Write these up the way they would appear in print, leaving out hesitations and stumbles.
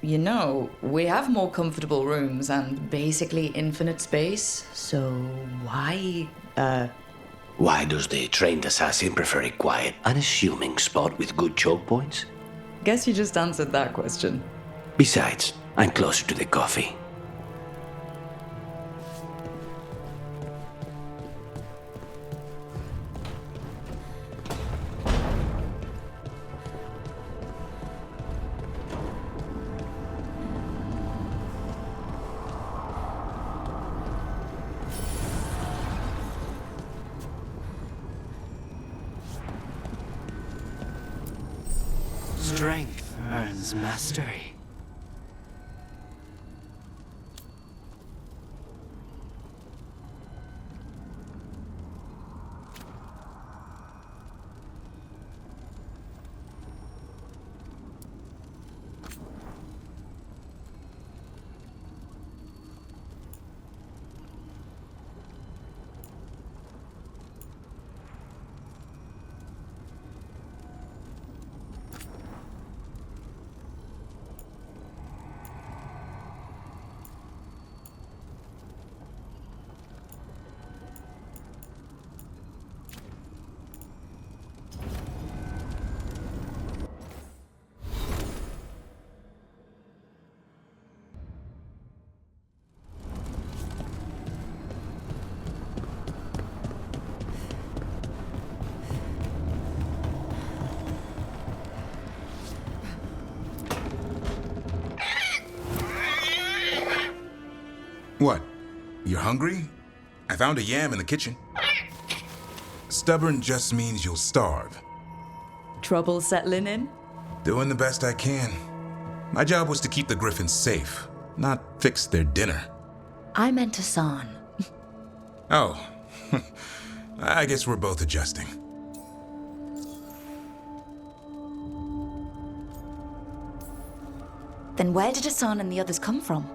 You know, we have more comfortable rooms and basically infinite space, so why, Why does the trained assassin prefer a quiet, unassuming spot with good choke points? Guess you just answered that question. Besides, I'm closer to the coffee. Strength earns mastery. What? You're hungry? I found a yam in the kitchen. Stubborn just means you'll starve. Trouble settling in? Doing the best I can. My job was to keep the griffins safe, not fix their dinner. I meant Hassan. Oh, I guess we're both adjusting. Then where did Hassan and the others come from?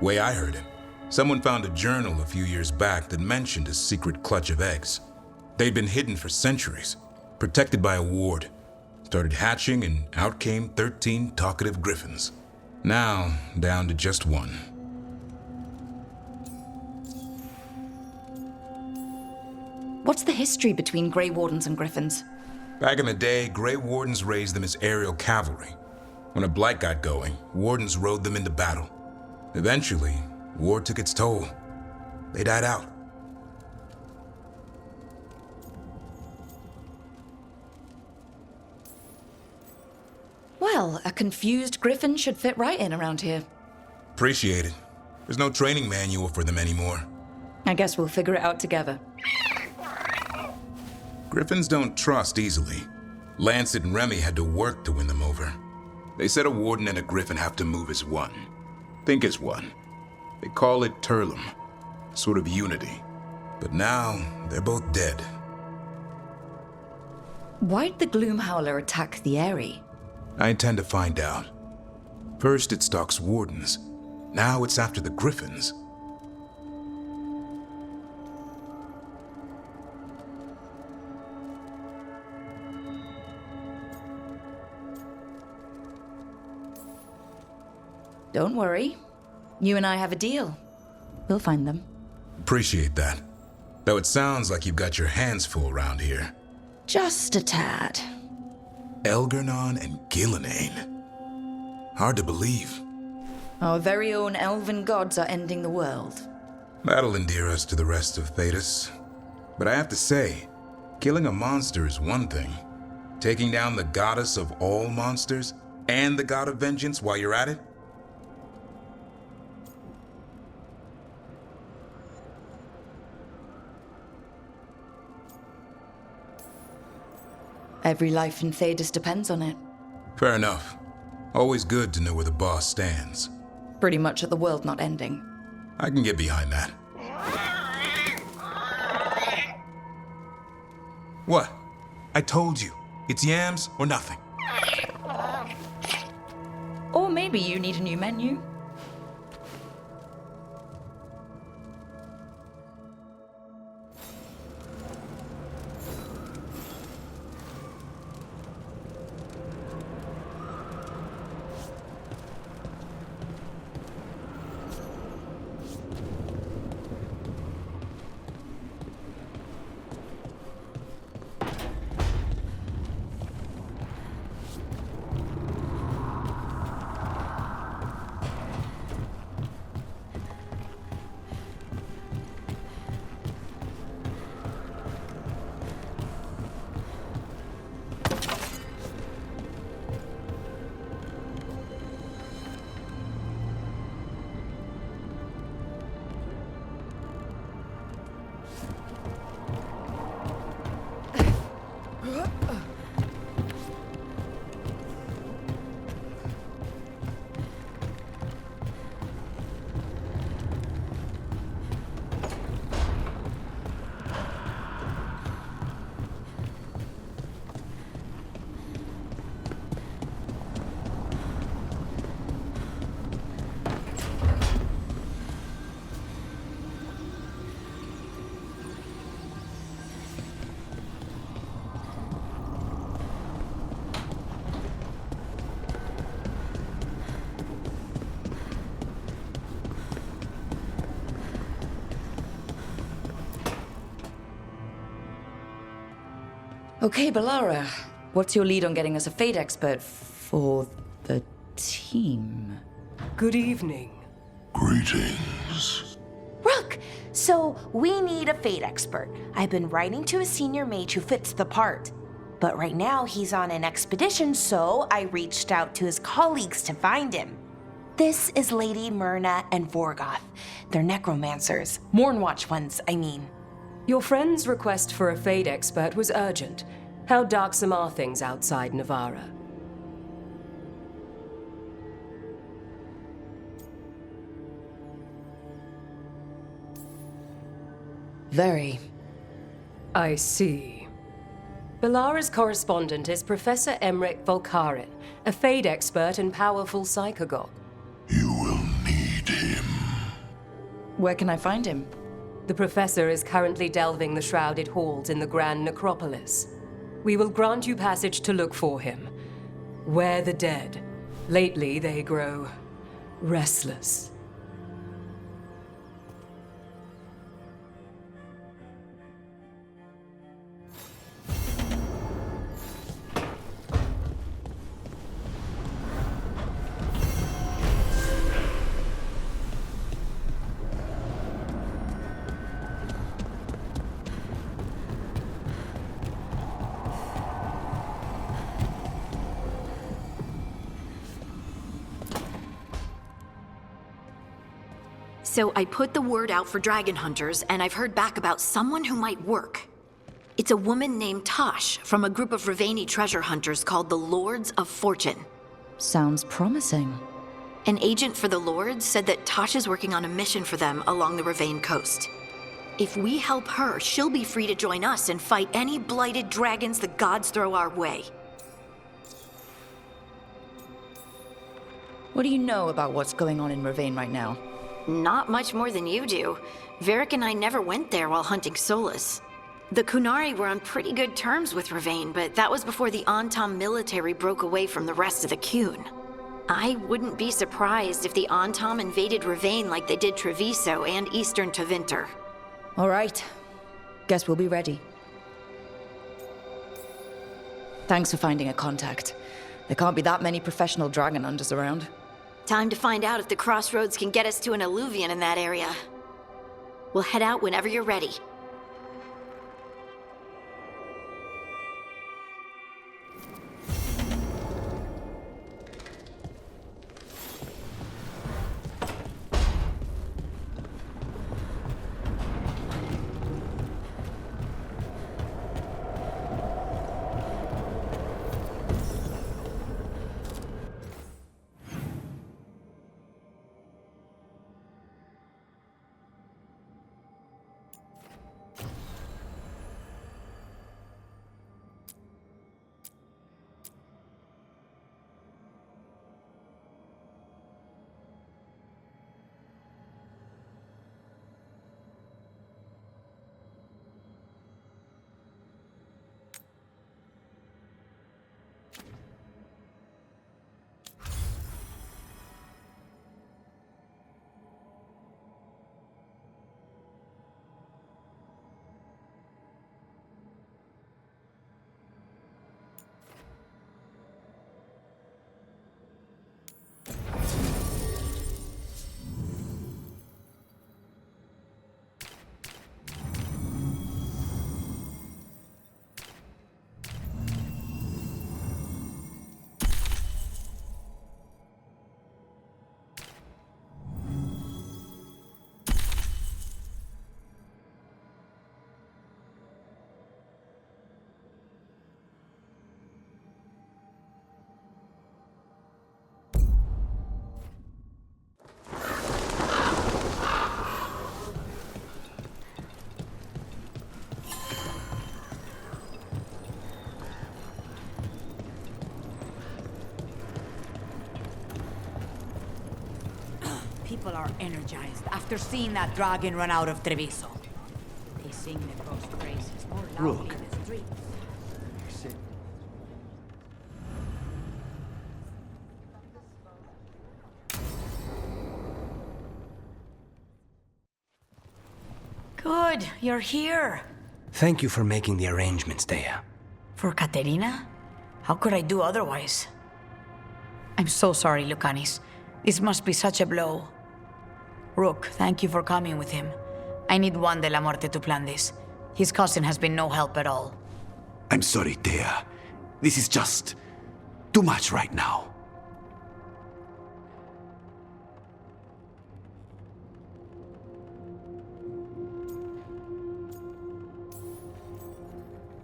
Way I heard it, someone found a journal a few years back that mentioned a secret clutch of eggs. They'd been hidden for centuries, protected by a ward. Started hatching and out came 13 talkative griffins. Now, down to just one. What's the history between Grey Wardens and Griffins? Back in the day, Grey Wardens raised them as aerial cavalry. When a blight got going, Wardens rode them into battle. Eventually, war took its toll. They died out. Well, a confused Griffin should fit right in around here. Appreciate it. There's no training manual for them anymore. I guess we'll figure it out together. Griffins don't trust easily. Lancet and Remy had to work to win them over. They said a warden and a griffin have to move as one. Think as one. They call it Turlum, sort of unity. But now, they're both dead. Why'd the Gloomhowler attack the Eyrie? I intend to find out. First it stalks wardens. Now it's after the griffins. Don't worry. You and I have a deal. We'll find them. Appreciate that. Though it sounds like you've got your hands full around here. Just a tad. Elgernon and Gillenane. Hard to believe. Our very own elven gods are ending the world. That'll endear us to the rest of Thedas. But I have to say, killing a monster is one thing. Taking down the goddess of all monsters and the god of vengeance while you're at it? Every life in Thedas depends on it. Fair enough. Always good to know where the boss stands. Pretty much at the world not ending. I can get behind that. What? I told you. It's yams or nothing. Or maybe you need a new menu. Okay, Balara, what's your lead on getting us a fate expert for the team? Good evening. Greetings. Rook! So, we need a fate expert. I've been writing to a senior mage who fits the part. But right now, he's on an expedition, so I reached out to his colleagues to find him. This is Lady Myrna and Vorgoth. They're necromancers. Mournwatch ones, I mean. Your friend's request for a fate expert was urgent. How darksome are things outside Navarra? Very. I see. Balara's correspondent is Professor Emmerich Volkarin, a fate expert and powerful psychagogue. You will need him. Where can I find him? The professor is currently delving the shrouded halls in the Grand Necropolis. We will grant you passage to look for him. Where the dead. Lately they grow restless. So I put the word out for dragon hunters, and I've heard back about someone who might work. It's a woman named Tosh from a group of Ravani treasure hunters called the Lords of Fortune. Sounds promising. An agent for the Lords said that Tosh is working on a mission for them along the Ravane coast. If we help her, she'll be free to join us and fight any blighted dragons the gods throw our way. What do you know about what's going on in Ravane right now? Not much more than you do. Varric and I never went there while hunting Solus. The Kunari were on pretty good terms with Ravane, but that was before the Antam military broke away from the rest of the Kun. I wouldn't be surprised if the Antam invaded Ravane like they did Treviso and Eastern Tevinter. All right. Guess we'll be ready. Thanks for finding a contact. There can't be that many professional dragon hunters around. Time to find out if the crossroads can get us to an alluvion in that area. We'll head out whenever you're ready. People are energized after seeing that dragon run out of Treviso. They sing Necro's praises more loudly Rook. in the streets. Good, you're here. Thank you for making the arrangements, Dea. For Katerina? How could I do otherwise? I'm so sorry, Lucanis. This must be such a blow. Rook, thank you for coming with him. I need Juan de la Muerte to plan this. His cousin has been no help at all. I'm sorry, Thea. This is just too much right now.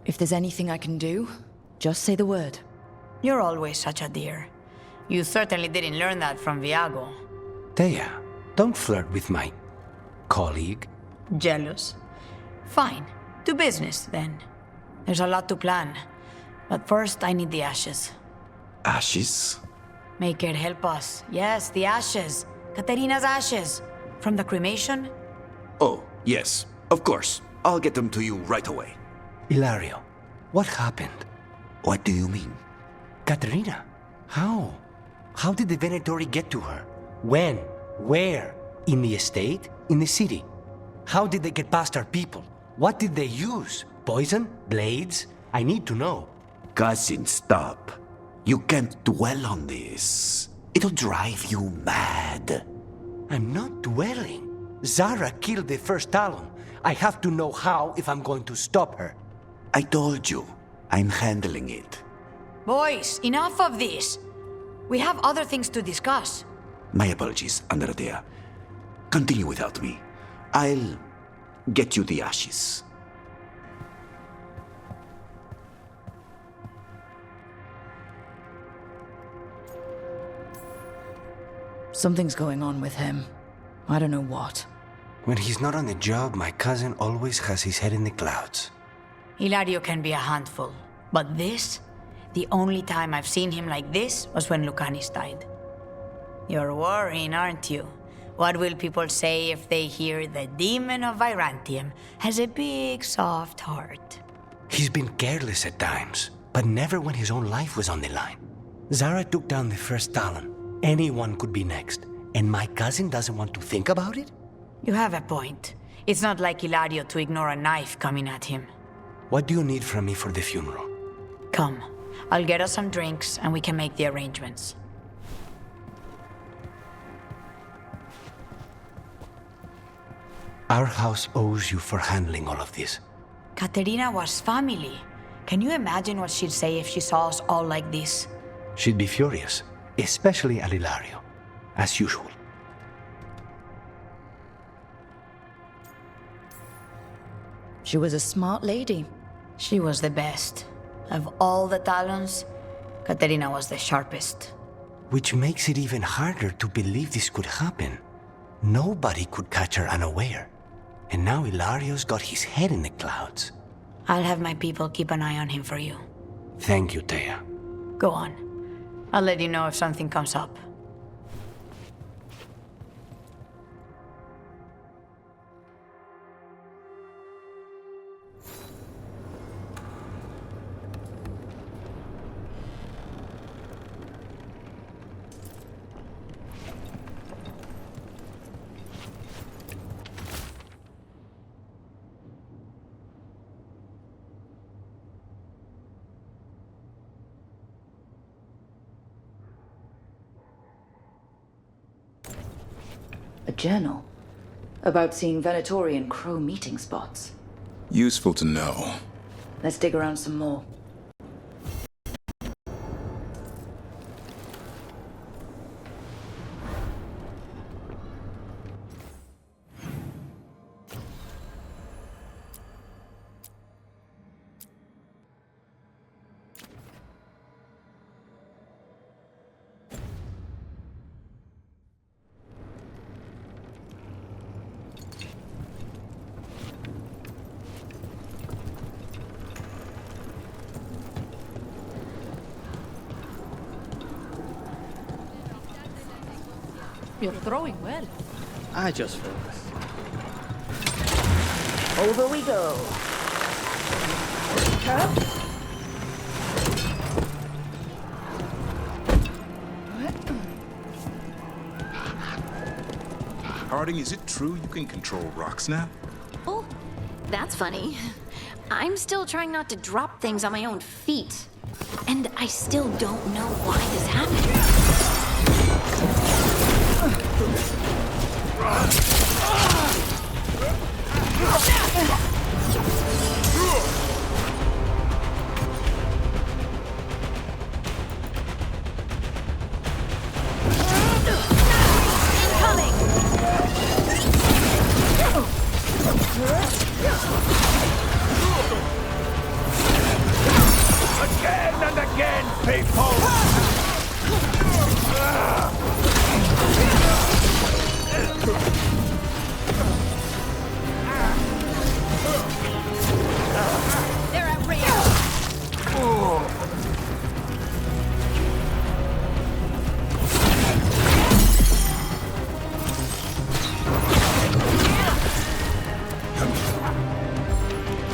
If there's anything I can do, just say the word. You're always such a dear. You certainly didn't learn that from Viago. Thea, don't flirt with my colleague. Jealous? Fine. To business, then. There's a lot to plan. But first, I need the ashes. Ashes? Make it help us. Yes, the ashes. Katerina's ashes. From the cremation? Oh, yes, of course. I'll get them to you right away. Ilario, what happened? What do you mean? Katerina, how? How did the Venatori get to her? When? Where? In the estate? In the city? How did they get past our people? What did they use? Poison? Blades? I need to know. Cousin, stop. You can't dwell on this. It'll drive you mad. I'm not dwelling. Zara killed the first Talon. I have to know how if I'm going to stop her. I told you, I'm handling it. Boys, enough of this. We have other things to discuss. My apologies, Andradea. Continue without me. I'll get you the ashes. Something's going on with him. I don't know what. When he's not on the job, my cousin always has his head in the clouds. Hilario can be a handful. But this? The only time I've seen him like this was when Lucanis died. You're worrying, aren't you? What will people say if they hear the demon of Virantium has a big, soft heart? He's been careless at times, but never when his own life was on the line. Zara took down the first Talon. Anyone could be next, and my cousin doesn't want to think about it? You have a point. It's not like Hilario to ignore a knife coming at him. What do you need from me for the funeral? Come. I'll get us some drinks and we can make the arrangements. Our house owes you for handling all of this. Katerina was family. Can you imagine what she'd say if she saw us all like this? She'd be furious, especially at Hilario, as usual. She was a smart lady. She was the best. Of all the Talons, Katerina was the sharpest. Which makes it even harder to believe this could happen. Nobody could catch her unaware. And now Hilario's got his head in the clouds. I'll have my people keep an eye on him for you. Thank you, Thea. Go on. I'll let you know if something comes up. A journal about seeing Venatori and Crow meeting spots. Useful to know. Let's dig around some more. You're throwing well. I just focus. Over we go. Harding, is it true you can control rock snap? Oh, That's funny. I'm still trying not to drop things on my own feet. And I still don't know why this happened. Again and again, people! They're at rear.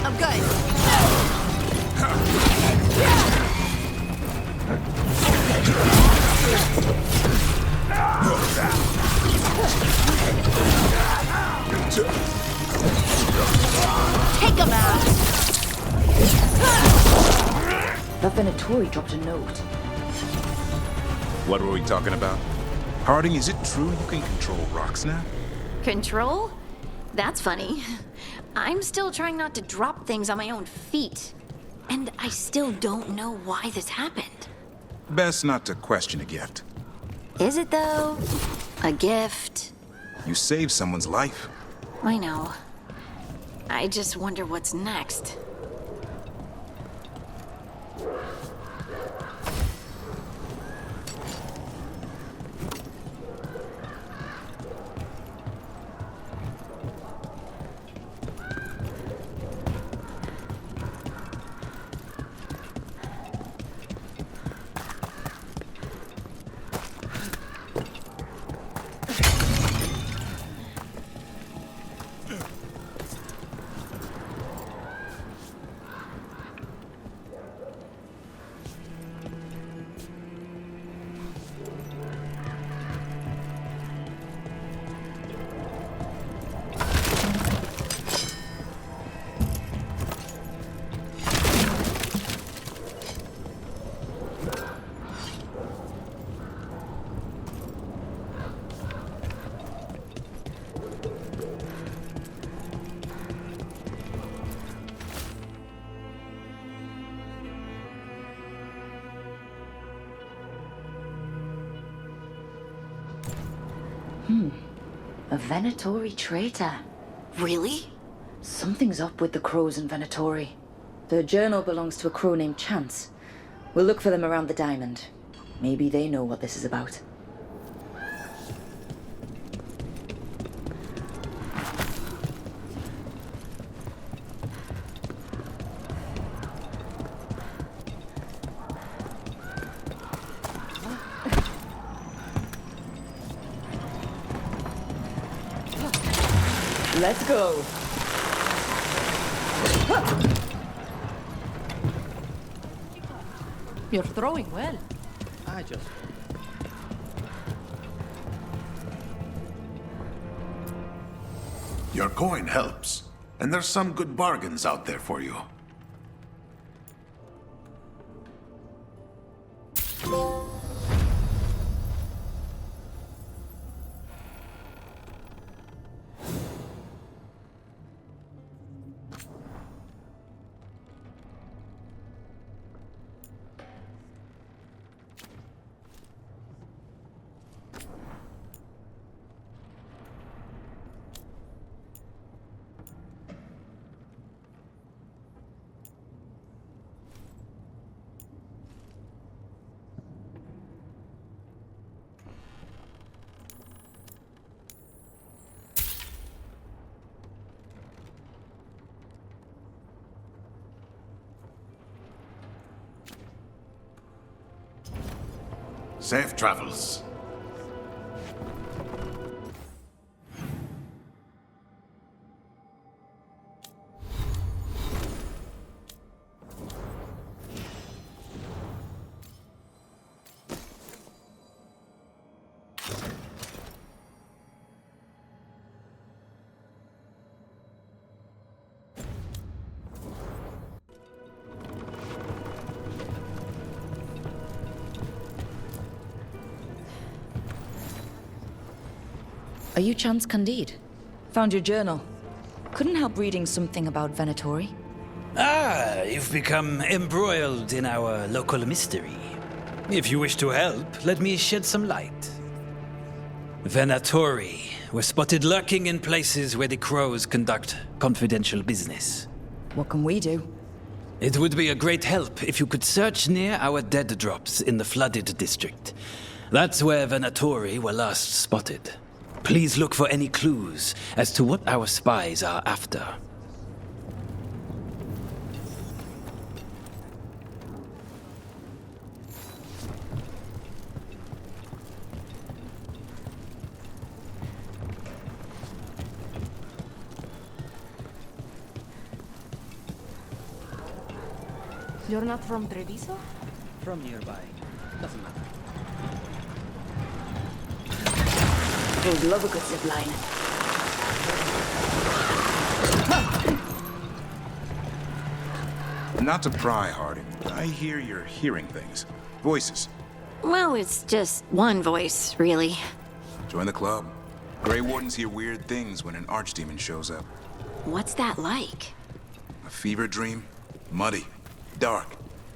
I'm good. Take him out. The Venatori dropped a note. What were we talking about? Harding, is it true you can control rocks now? Control? That's funny. I'm still trying not to drop things on my own feet. And I still don't know why this happened. Best not to question a gift. Is it though? A gift? You saved someone's life. I know. I just wonder what's next. A Venatori traitor. Really? Something's up with the crows and Venatori. The journal belongs to a crow named Chance. We'll look for them around the diamond. Maybe they know what this is about. Let's go. You're throwing well. I just... Your coin helps, and there's some good bargains out there for you. Safe travels. Are you Chance Candide? Found your journal. Couldn't help reading something about Venatori. Ah, you've become embroiled in our local mystery. If you wish to help, let me shed some light. Venatori were spotted lurking in places where the crows conduct confidential business. What can we do? It would be a great help if you could search near our dead drops in the flooded district. That's where Venatori were last spotted. Please look for any clues as to what our spies are after. You're not from Treviso? From nearby. Doesn't matter. Would love a good zip line. Not to pry, Harding, but I hear you're hearing things. Voices. Well, it's just one voice, really. Join the club. Grey Wardens hear weird things when an archdemon shows up. What's that like? A fever dream? Muddy. Dark.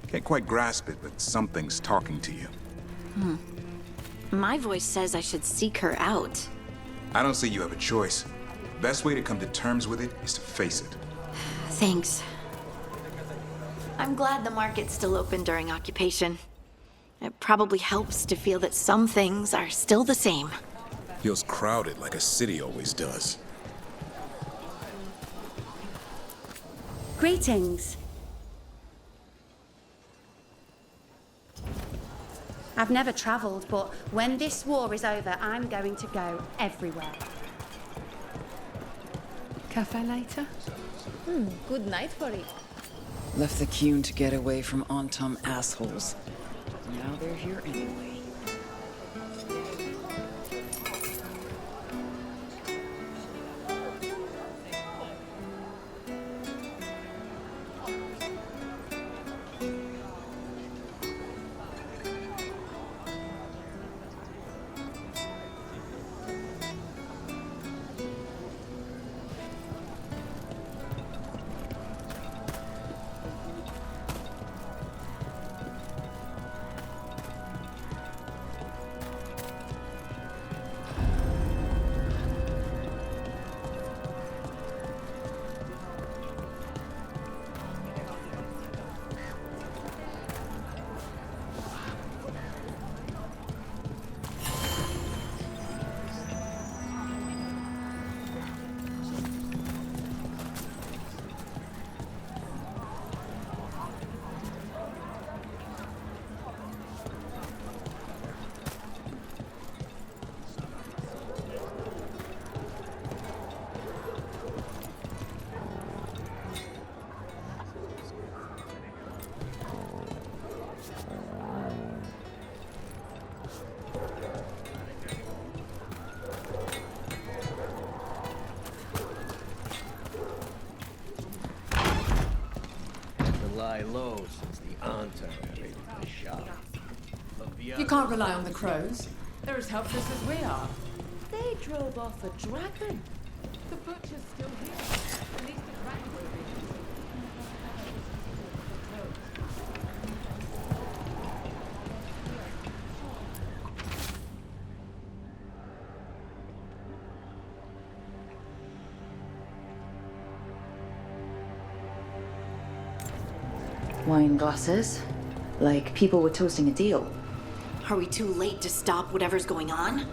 Can't quite grasp it, but something's talking to you. My voice says I should seek her out. I don't see you have a choice. Best way to come to terms with it is to face it. Thanks. I'm glad the market's still open during occupation. It probably helps to feel that some things are still the same. Feels crowded like a city always does. Greetings. I've never traveled, but when this war is over, I'm going to go everywhere. Cafe later? Good night for it. Left the queue to get away from on-tom assholes. Now they're here anyway. Lie low since the Anta raided the shop. You can't rely on the crows. They're as helpless as we are. They drove off a dragon. The butcher's still here. At least the dragon will be. Wine glasses. Like people were toasting a deal. Are we too late to stop whatever's going on?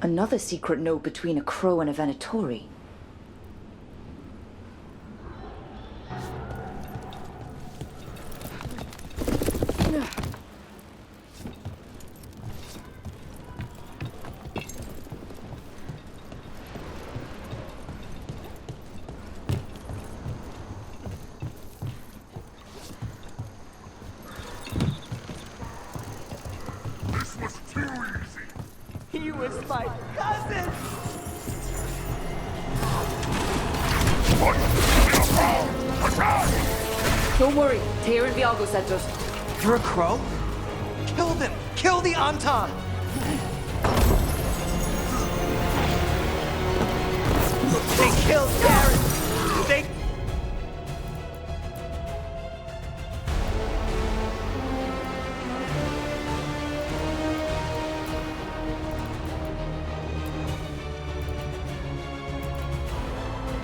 Another secret note between a crow and a Venatori. He was my cousin! Don't worry, Tyr and Viago sent us. You're a crow? Kill them! Kill the Anton! They killed Darren! They...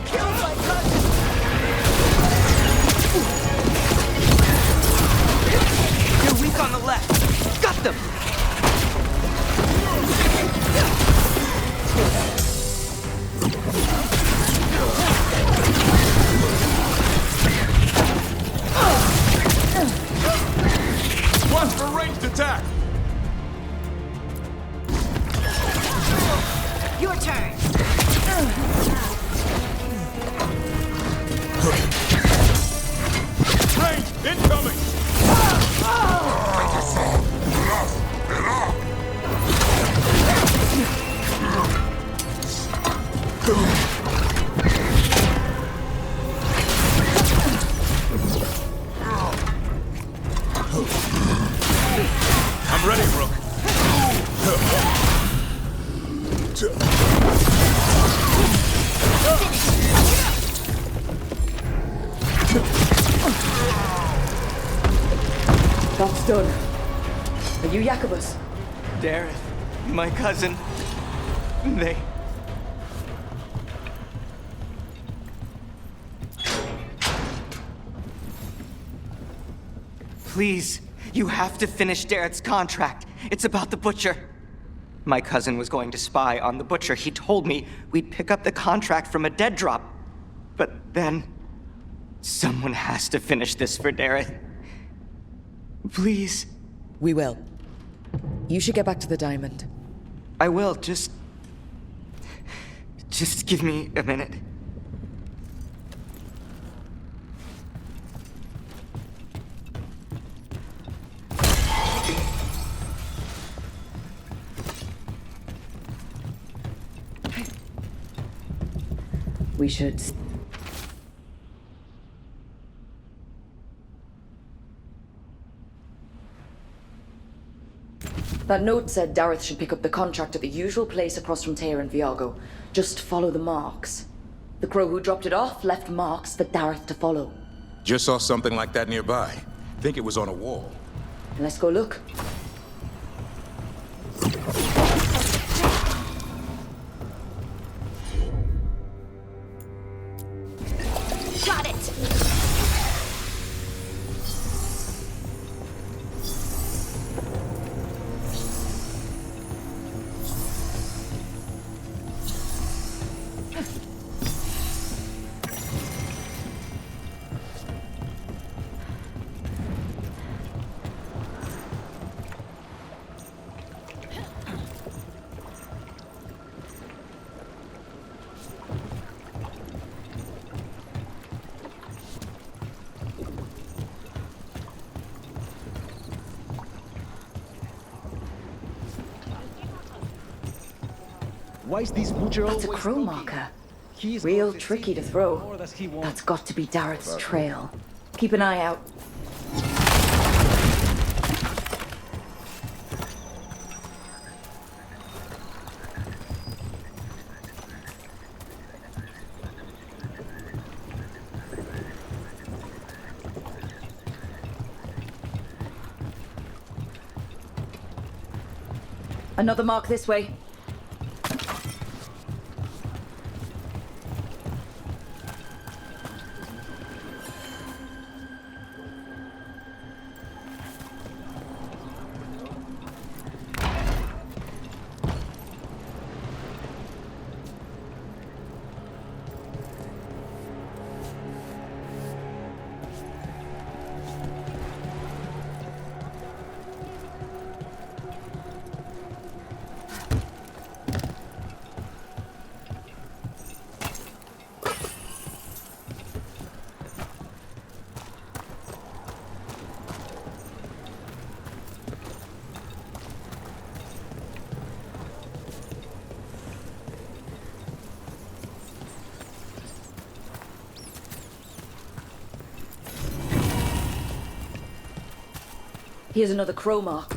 killed my cousin! They're weak on the left. Got them! Watch for ranged attack! Your turn. Range incoming! I'm ready, Rook. That's done. Are you Jacobus? Darren, my cousin. They... Please, you have to finish Darrett's contract. It's about the Butcher. My cousin was going to spy on the Butcher. He told me we'd pick up the contract from a dead drop. But then... someone has to finish this for Darrett. Please. We will. You should get back to the diamond. I will, just give me a minute. We should... That note said Dareth should pick up the contract at the usual place across from Tyr and Viago. Just follow the marks. The crow who dropped it off left marks for Dareth to follow. Just saw something like that nearby. Think it was on a wall. Let's go look. Got it! Why is this butcher That's a always crow looking? marker. He's Real not tricky to succeeding. throw. Nor does he want. That's got to be Dareth's trail. Keep an eye out. Another mark this way. Here's another crow mark.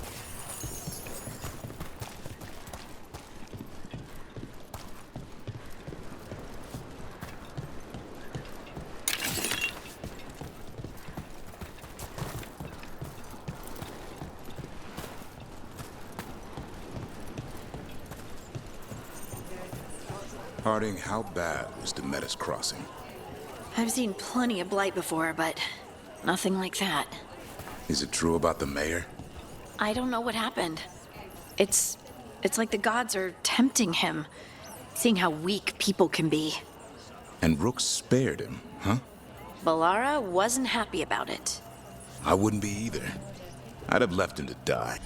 Harding, how bad was the Metis crossing? I've seen plenty of blight before, but nothing like that. Is it true about the mayor? I don't know what happened. It's like the gods are tempting him, seeing how weak people can be. And Rook spared him, huh? Balara wasn't happy about it. I wouldn't be either. I'd have left him to die.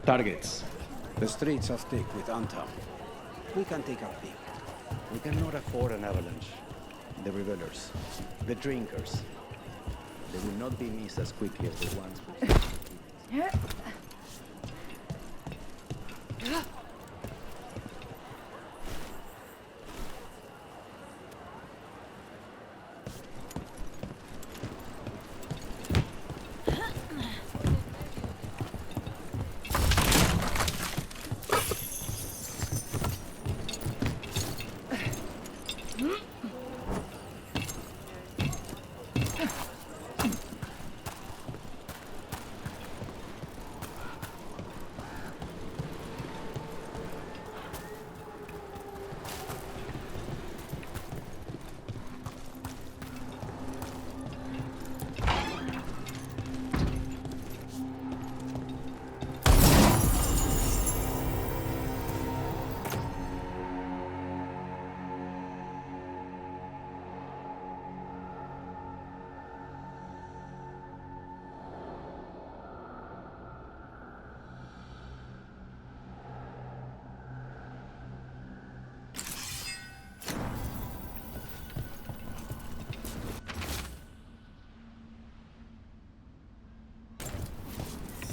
Targets. The streets are thick with Antam. We can take our pick. We cannot afford an avalanche. The revelers, the drinkers, they will not be missed as quickly as the ones who...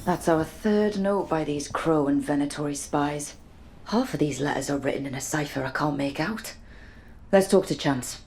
That's our third note by these Crow and Venatori spies. Half of these letters are written in a cipher I can't make out. Let's talk to Chance.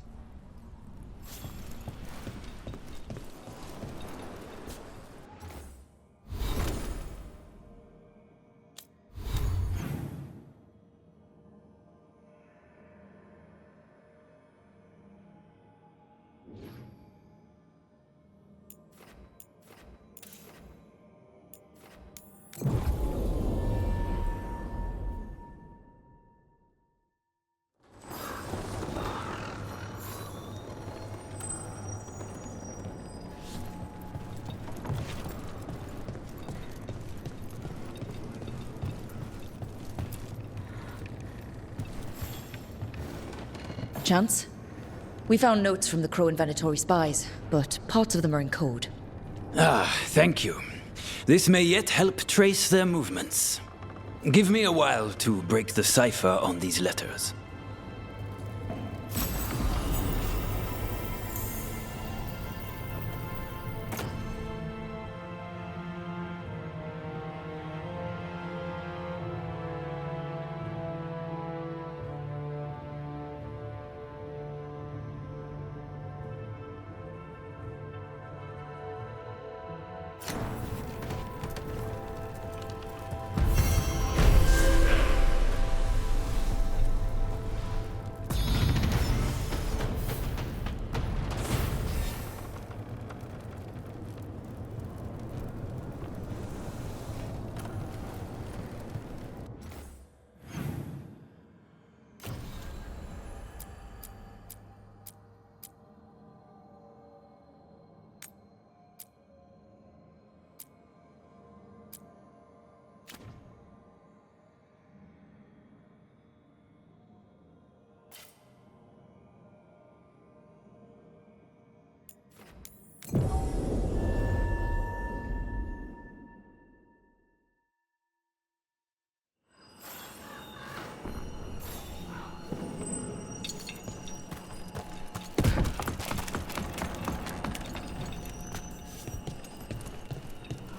Chance? We found notes from the Crow and Venatori spies, but parts of them are in code. Ah, thank you. This may yet help trace their movements. Give me a while to break the cipher on these letters.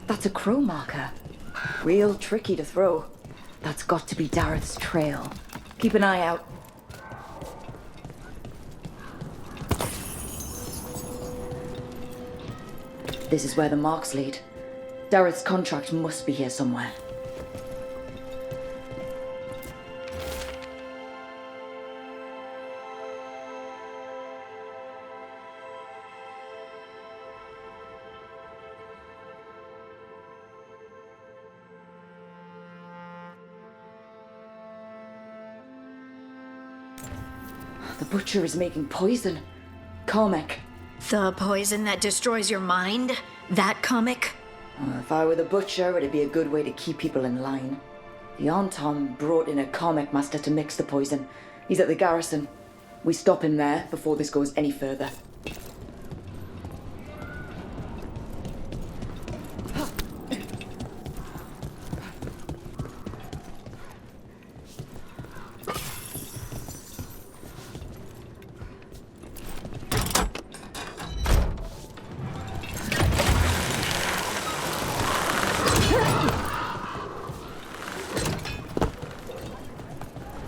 That's a crow marker. Real tricky to throw. That's got to be Dareth's trail. Keep an eye out. This is where the marks lead. Dareth's contract must be here somewhere. The butcher is making poison. Comic. The poison that destroys your mind? That comic? If I were the butcher, it'd be a good way to keep people in line. The Anton brought in a comic master to mix the poison. He's at the garrison. We stop him there before this goes any further.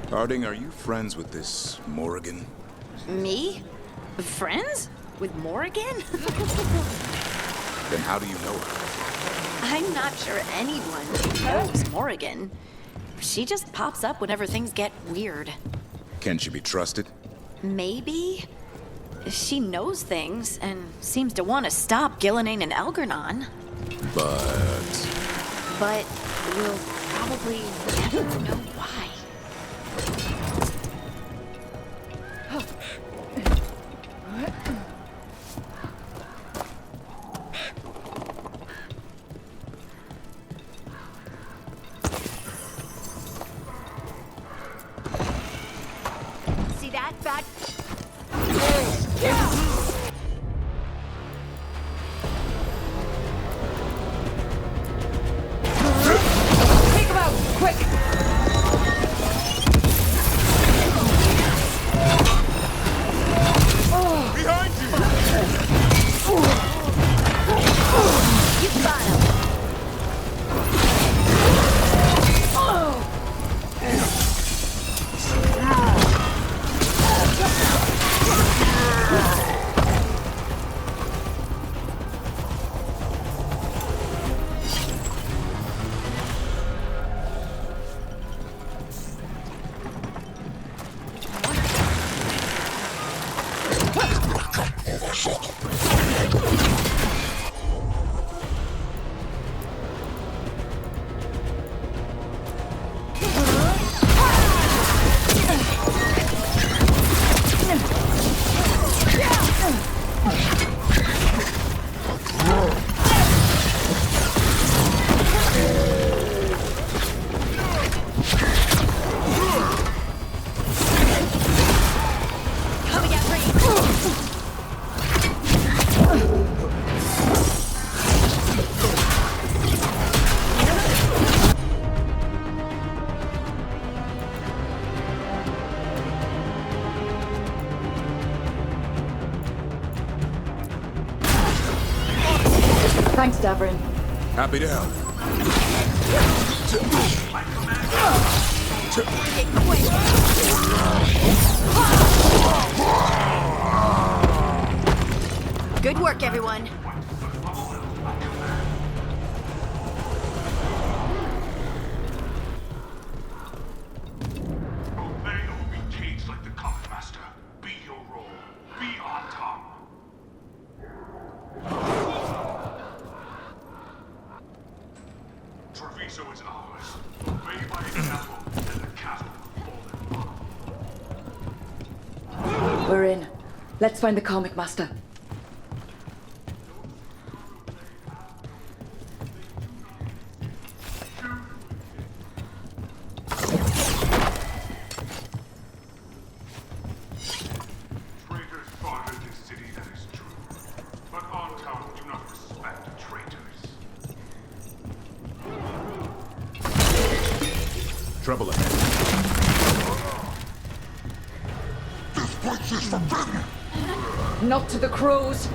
Harding, are you friends with this Morrigan? Me? Friends? With Morrigan? Then how do you know her? I'm not sure anyone knows Morrigan. She just pops up whenever things get weird. Can she be trusted? Maybe? She knows things and seems to want to stop Gillenane and Elgernon. But we'll probably never know why. See that, fat? Take him out, quick! Behind you! You got him. Thanks, Davrin. Happy to help. Good work, everyone. We're in. Let's find the comic master. Trouble ahead. This place is forbidden! Not to the crows.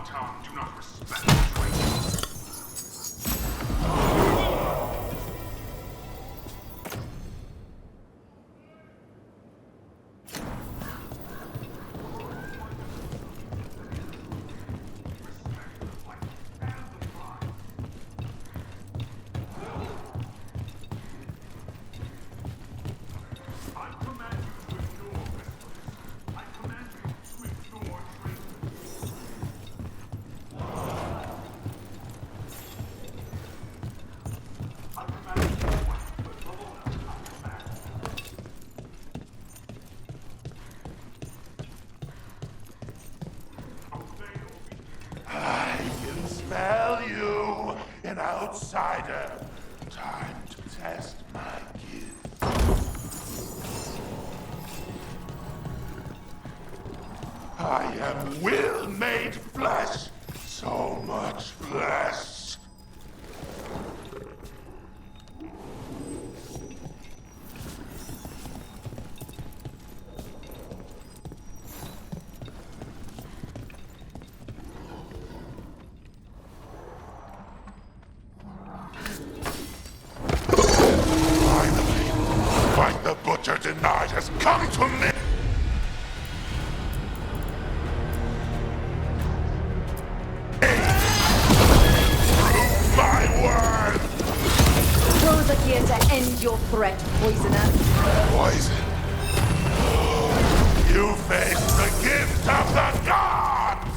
Ontom do not respect traitors. Outsider. Time to test my gift. I am will made flesh. So much flesh. Denied has come to me! Prove my word! Those are here to end your threat, poisoner. Poison? You face the gift of the gods!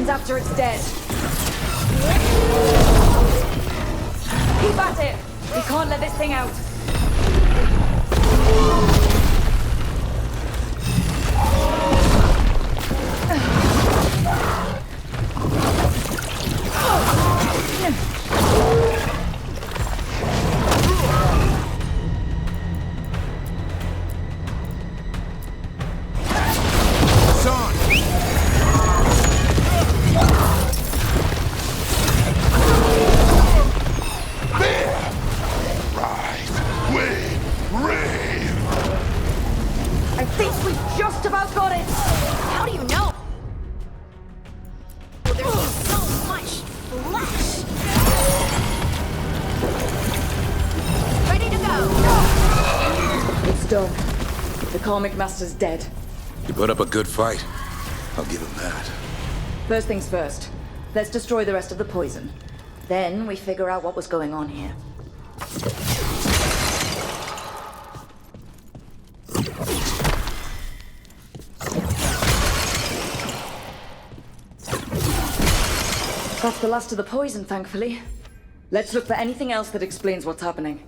After it's dead. Keep at it! We can't let this thing out. Comic Master's dead. He put up a good fight. I'll give him that. First things first. Let's destroy the rest of the poison. Then we figure out what was going on here. That's the last of the poison, thankfully. Let's look for anything else that explains what's happening.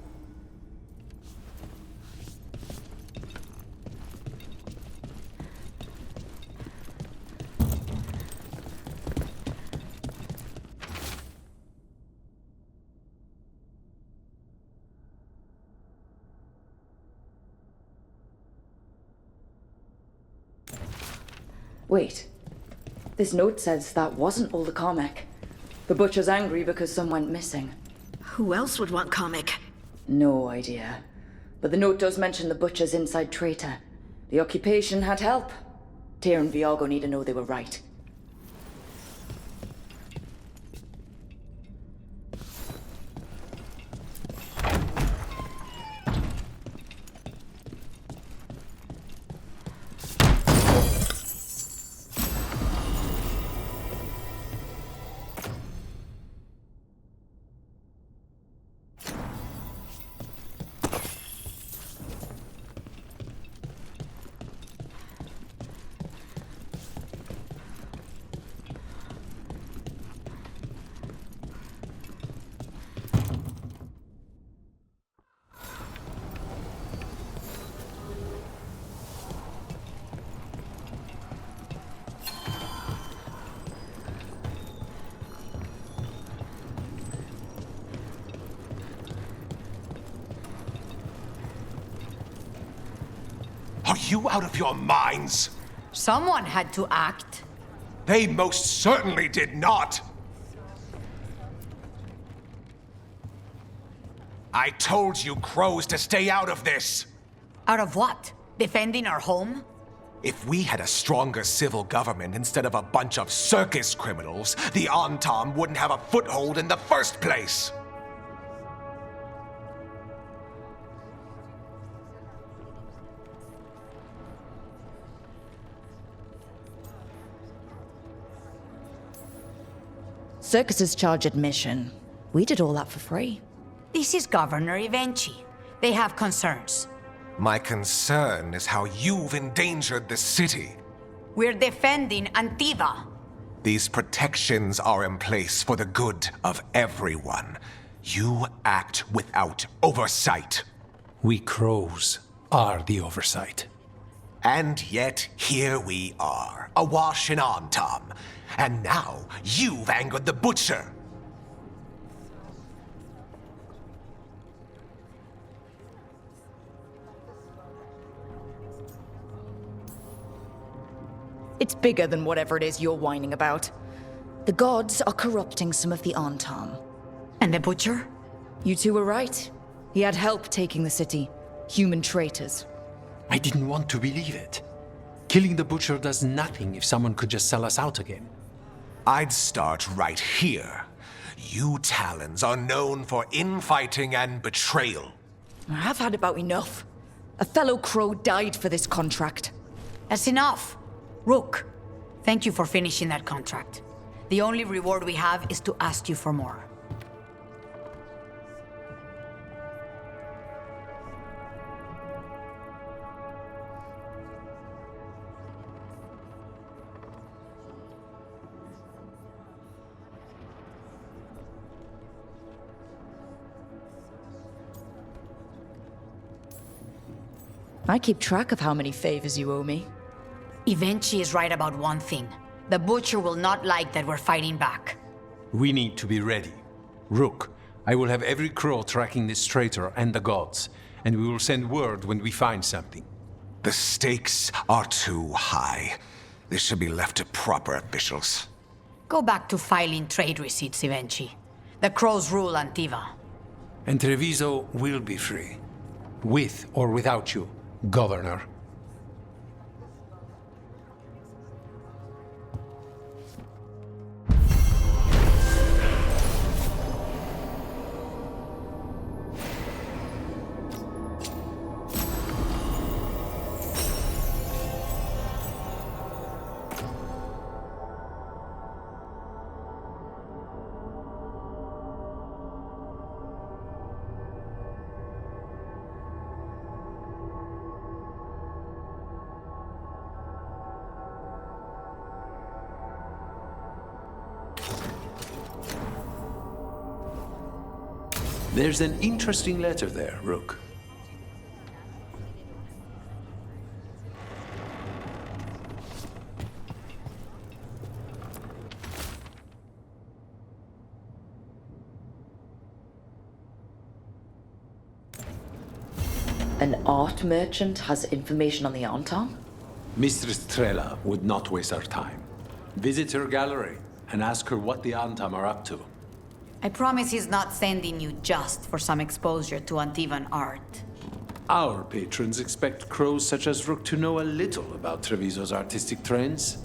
Wait. This note says that wasn't all the comic. The butcher's angry because some went missing. Who else would want comic? No idea. But the note does mention the butcher's inside traitor. The occupation had help. Tyr and Viago need to know they were right. Are you out of your minds? Someone had to act. They most certainly did not. I told you crows to stay out of this. Out of what? Defending our home? If we had a stronger civil government instead of a bunch of circus criminals, the Antam wouldn't have a foothold in the first place. Circuses charge admission. We did all that for free. This is Governor Evenchi. They have concerns. My concern is how you've endangered the city. We're defending Antiva. These protections are in place for the good of everyone. You act without oversight. We crows are the oversight. And yet, here we are, awash in Antam. And now, you've angered the butcher. It's bigger than whatever it is you're whining about. The gods are corrupting some of the Antam. And the butcher? You two were right. He had help taking the city. Human traitors. I didn't want to believe it. Killing the butcher does nothing if someone could just sell us out again. I'd start right here. You Talons are known for infighting and betrayal. I've had about enough. A fellow crow died for this contract. That's enough. Rook, thank you for finishing that contract. The only reward we have is to ask you for more. I keep track of how many favors you owe me. Evenchi is right about one thing. The butcher will not like that we're fighting back. We need to be ready. Rook, I will have every crow tracking this traitor and the gods, and we will send word when we find something. The stakes are too high. This should be left to proper officials. Go back to filing trade receipts, Evenchi. The crows rule Antiva. And Treviso will be free. With or without you, Governor. There's an interesting letter there, Rook. An art merchant has information on the Antam? Mistress Trella would not waste our time. Visit her gallery and ask her what the Antam are up to. I promise he's not sending you just for some exposure to Antivan art. Our patrons expect crows such as Rook to know a little about Treviso's artistic trends.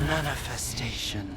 Manifestation.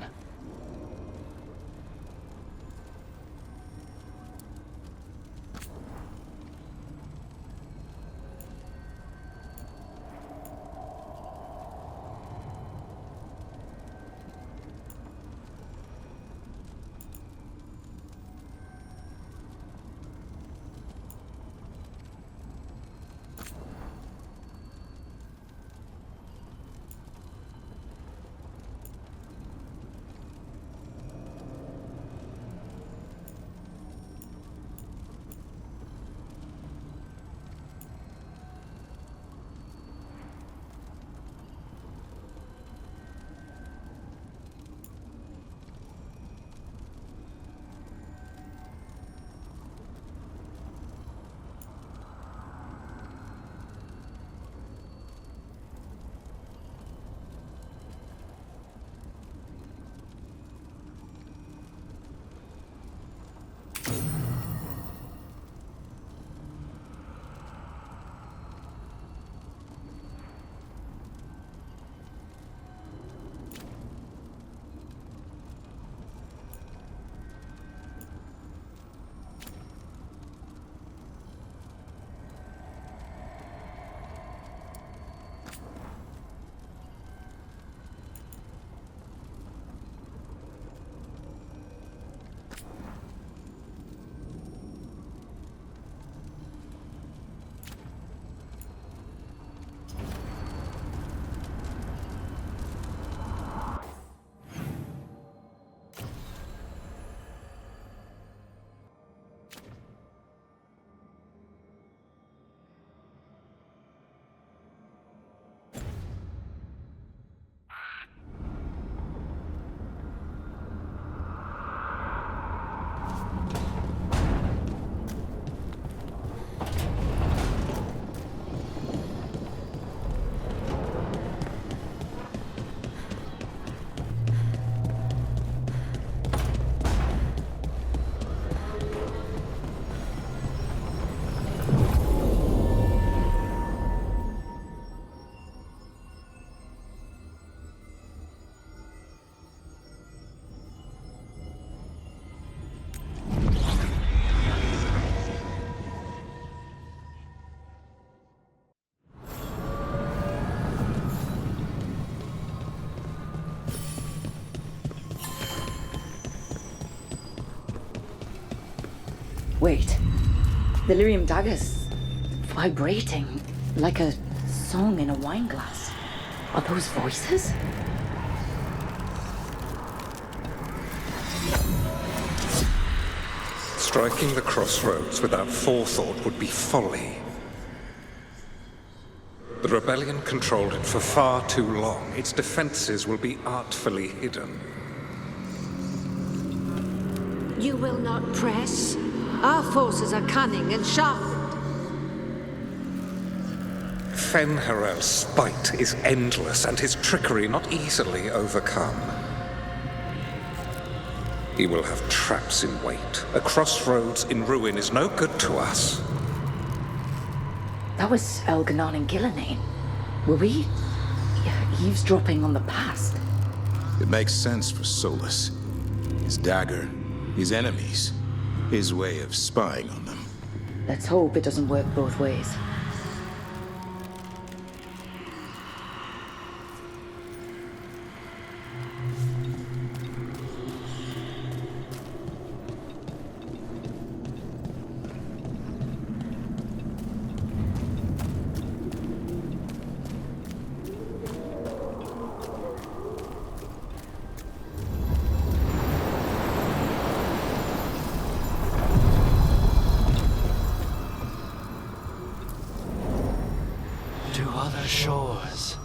Wait. The lyrium dagger's vibrating like a song in a wine glass. Are those voices? Striking the crossroads without forethought would be folly. The rebellion controlled it for far too long. Its defenses will be artfully hidden. You will not press? Our forces are cunning and sharpened. Fen'Harel's spite is endless and his trickery not easily overcome. He will have traps in wait. A crossroads in ruin is no good to us. That was Elganon and Gillenane. Were we eavesdropping on the past? It makes sense for Solus. His dagger, his enemies, his way of spying on them. Let's hope it doesn't work both ways. To other shores.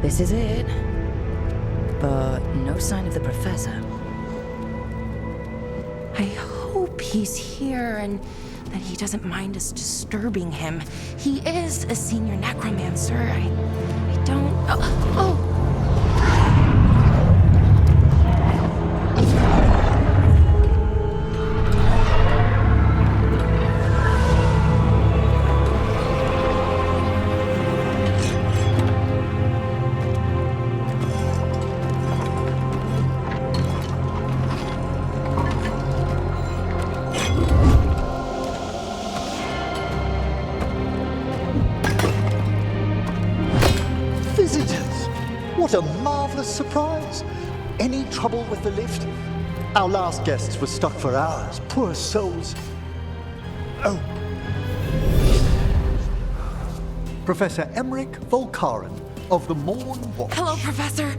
This is it. But no sign of the professor. I hope he's here and that he doesn't mind us disturbing him. He is a senior necromancer. I don't... Oh! What a marvelous surprise! Any trouble with the lift? Our last guests were stuck for hours. Poor souls. Oh. Professor Emmerich Volkaren of the Morn Watch. Hello, Professor.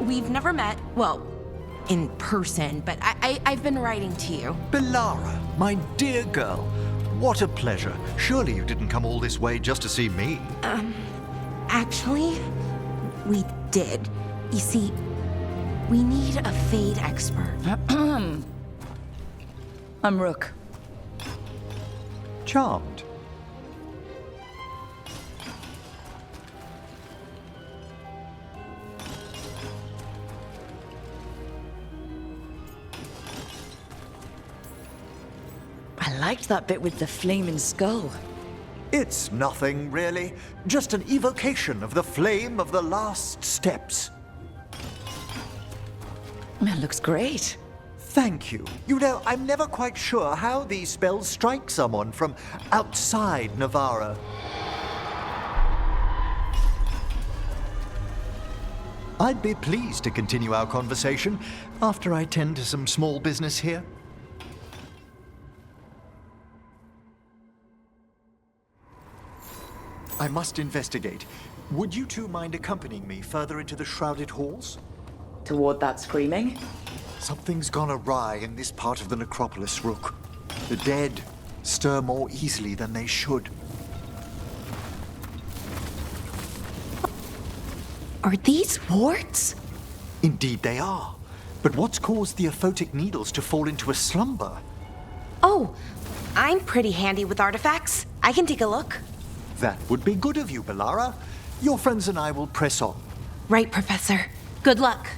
We've never met, well, in person, but I've been writing to you. Belara, my dear girl. What a pleasure. Surely you didn't come all this way just to see me. Actually, we did. You see, we need a fate expert. I'm Rook. Charmed. I liked that bit with the flaming skull. It's nothing, really. Just an evocation of the flame of the last steps. It looks great. Thank you. You know, I'm never quite sure how these spells strike someone from outside Navarra. I'd be pleased to continue our conversation after I tend to some small business here. I must investigate. Would you two mind accompanying me further into the shrouded halls? Toward that screaming? Something's gone awry in this part of the necropolis, Rook. The dead stir more easily than they should. Are these warts? Indeed they are. But what's caused the aphotic needles to fall into a slumber? Oh, I'm pretty handy with artifacts. I can take a look. That would be good of you, Bellara. Your friends and I will press on. Right, Professor. Good luck.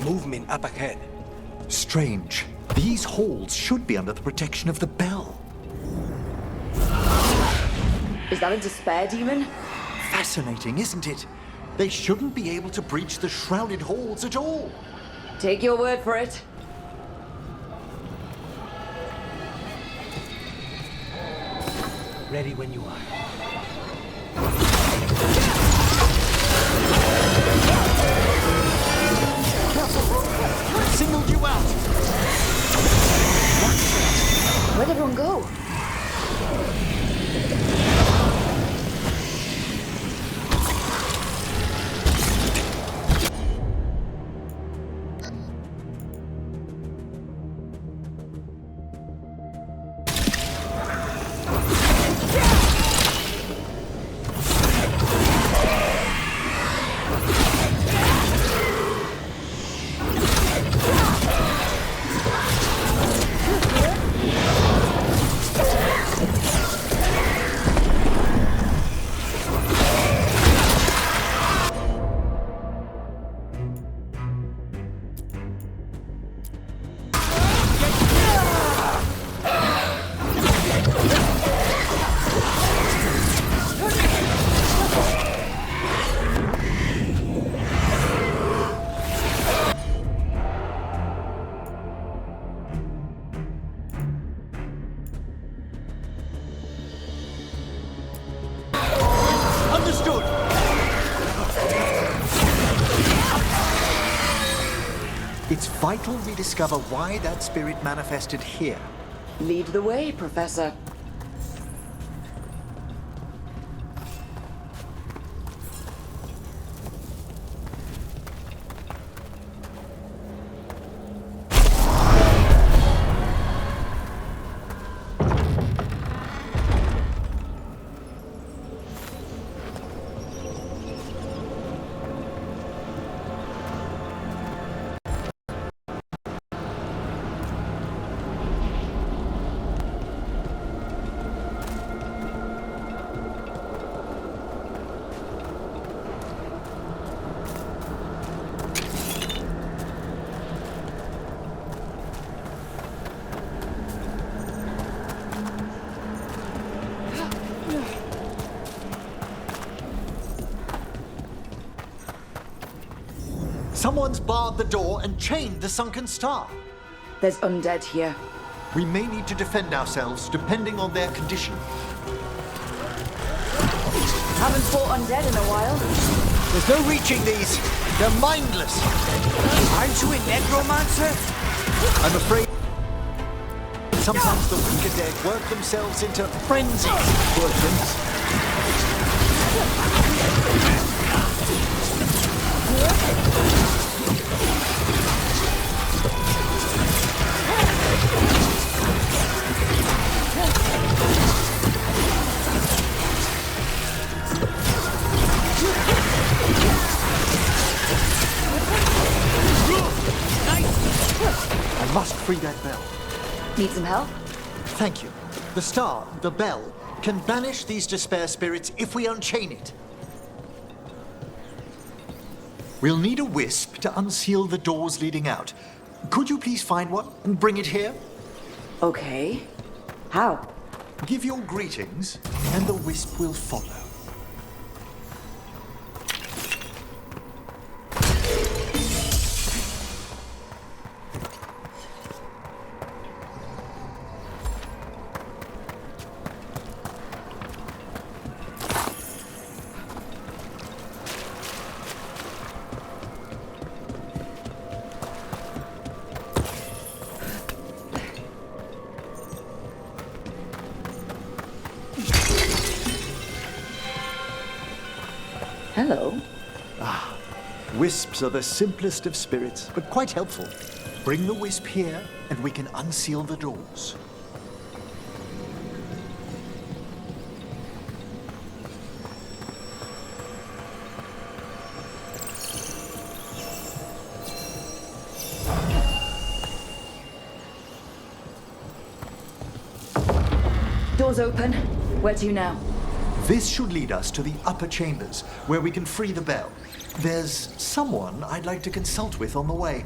Movement up ahead. Strange. These halls should be under the protection of the bell. Is that a despair demon? Fascinating, isn't it? They shouldn't be able to breach the shrouded halls at all. Take your word for it. Ready when you are. Singled you out! Where'd everyone go? It's vital we discover why that spirit manifested here. Lead the way, Professor. Someone's barred the door and chained the sunken star. There's undead here. We may need to defend ourselves, depending on their condition. Haven't fought undead in a while. There's no reaching these. They're mindless. Aren't you a necromancer? I'm afraid sometimes the wicked dead work themselves into frenzy. Poor things. free that bell. Need some help? Thank you. The star, the bell, can banish these despair spirits if we unchain it. We'll need a wisp to unseal the doors leading out. Could you please find one and bring it here? Okay. How? Give your greetings, and the wisp will follow. Hello. Wisps are the simplest of spirits, but quite helpful. Bring the wisp here, and we can unseal the doors. Doors open. Where to now? This should lead us to the upper chambers, where we can free the bell. There's someone I'd like to consult with on the way.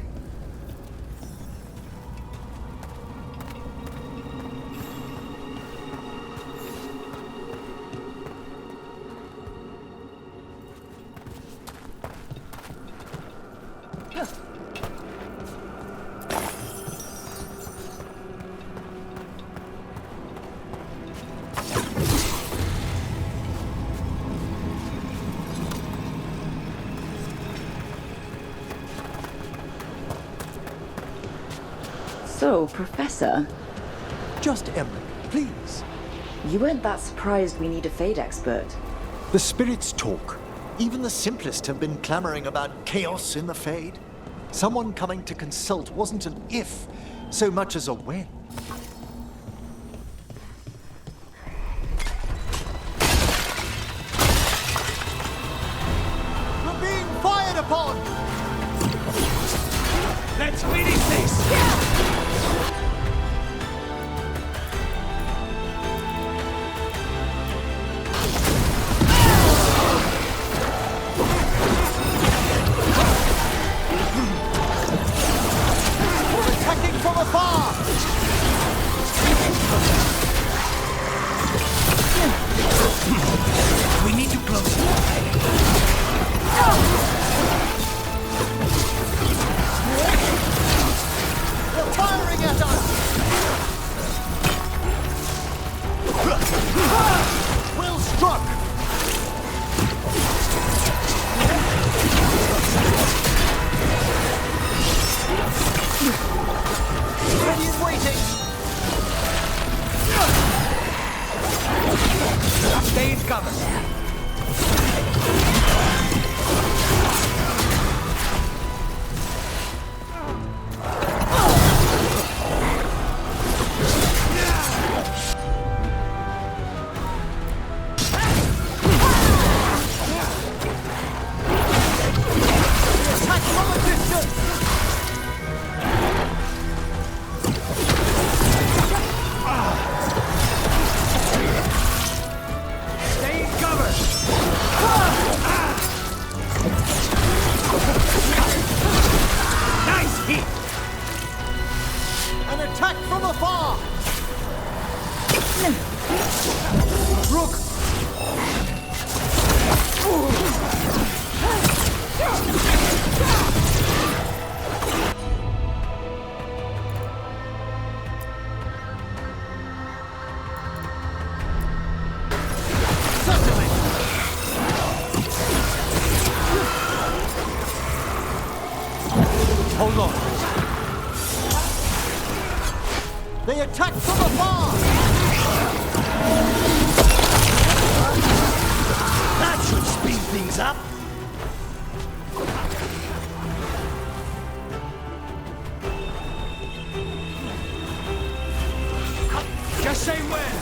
So, Professor? Just Emmerich, please. You weren't that surprised we need a Fade expert. The spirits talk. Even the simplest have been clamoring about chaos in the Fade. Someone coming to consult wasn't an if, so much as a when. We're being fired upon! Let's finish this! Yeah! We need to close it. They're firing at us! Well struck! Ready and waiting! Stay in cover. Hold on. They attack from afar! That should speed things up. Just say when.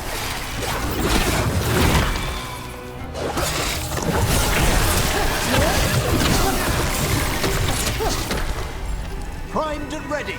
Primed and ready.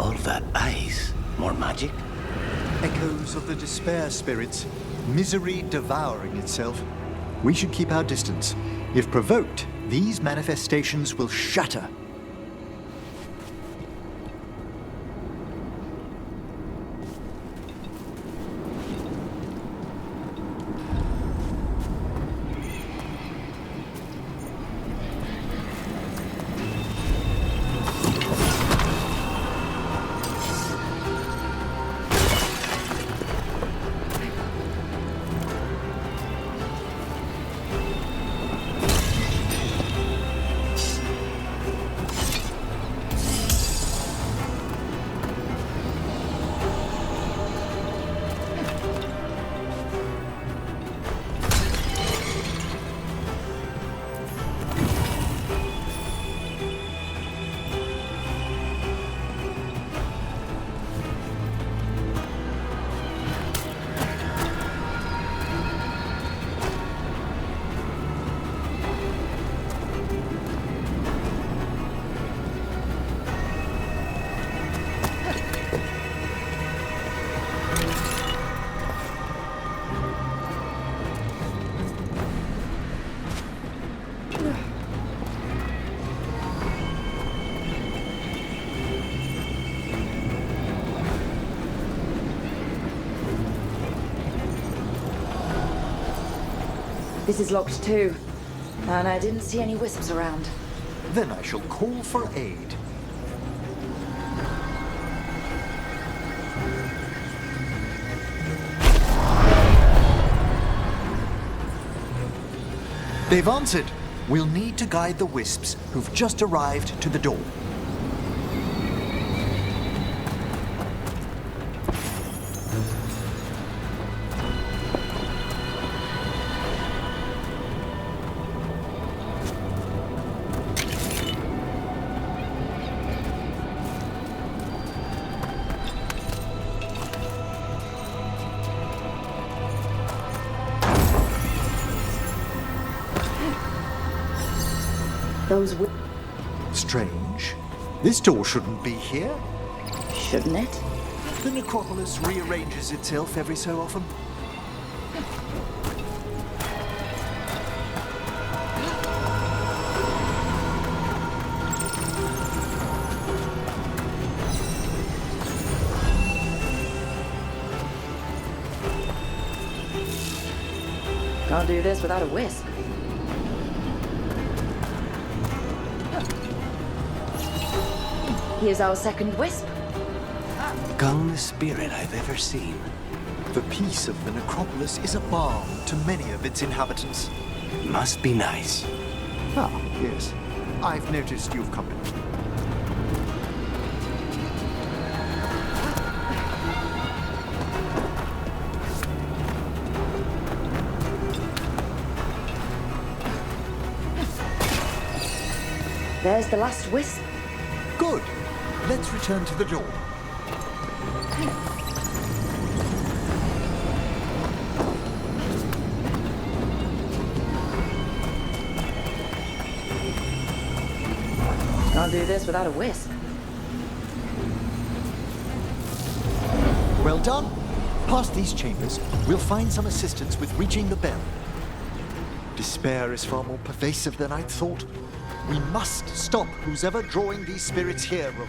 All that ice. More magic? Echoes of the despair spirits, misery devouring itself. We should keep our distance. If provoked, these manifestations will shatter. This is locked too, and I didn't see any wisps around. Then I shall call for aid. They've answered. We'll need to guide the wisps who've just arrived to the door. Strange. This door shouldn't be here. Shouldn't it? The necropolis rearranges itself every so often. Can't do this without a wisp. Here's our second wisp. Calmest spirit I've ever seen. The peace of the necropolis is a balm to many of its inhabitants. Must be nice. Ah, yes. I've noticed you've company. There's the last wisp. Good. Let's return to the door. Can't do this without a wisp. Well done. Past these chambers, we'll find some assistance with reaching the bell. Despair is far more pervasive than I'd thought. We must stop who's ever drawing these spirits here, Rook.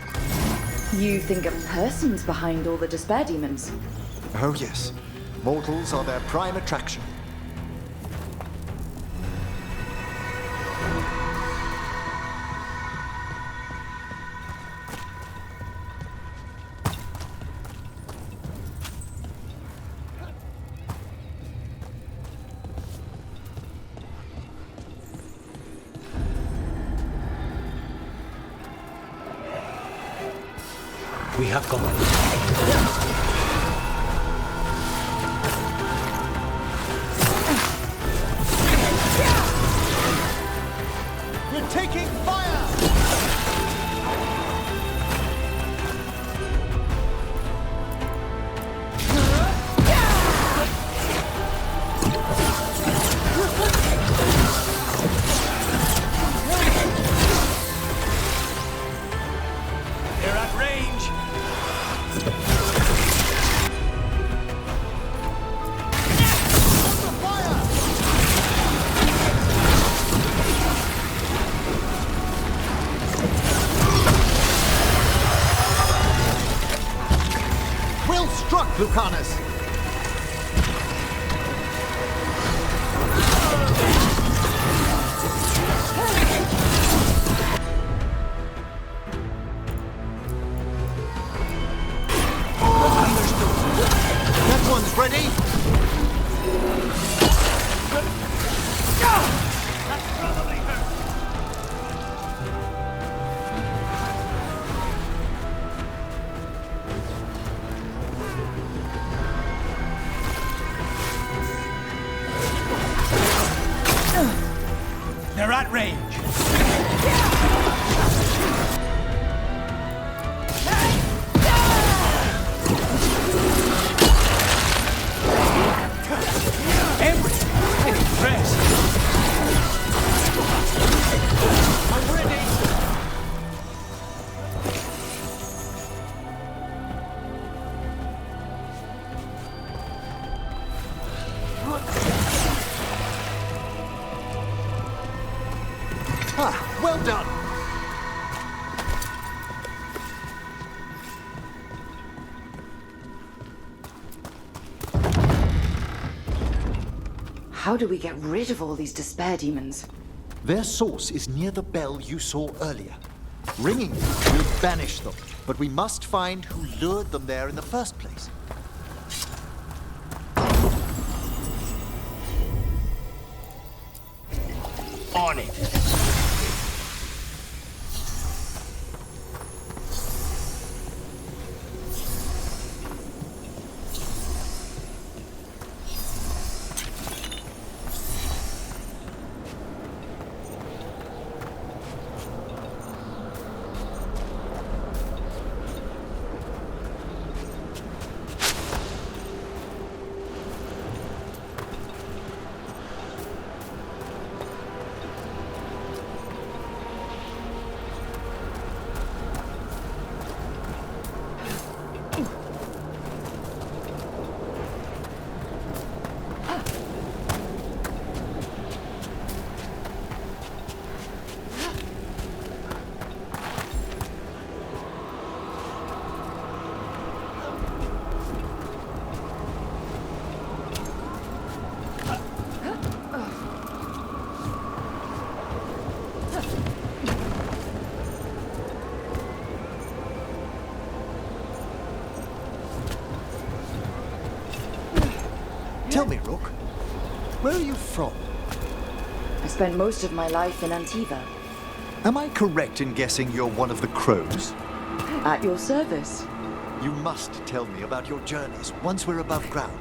You think a person's behind all the despair demons? Oh, yes. Mortals are their prime attraction. We have company. We're taking fire! They're at range. Lucanus! That one's ready! That's probably her. They're at range. Ah, well done! How do we get rid of all these despair demons? Their source is near the bell you saw earlier. Ringing it will banish them, but we must find who lured them there in the first place. On it! Tell me, Rook, where are you from? I spent most of my life in Antiva. Am I correct in guessing you're one of the crows? At your service. You must tell me about your journeys once we're above ground.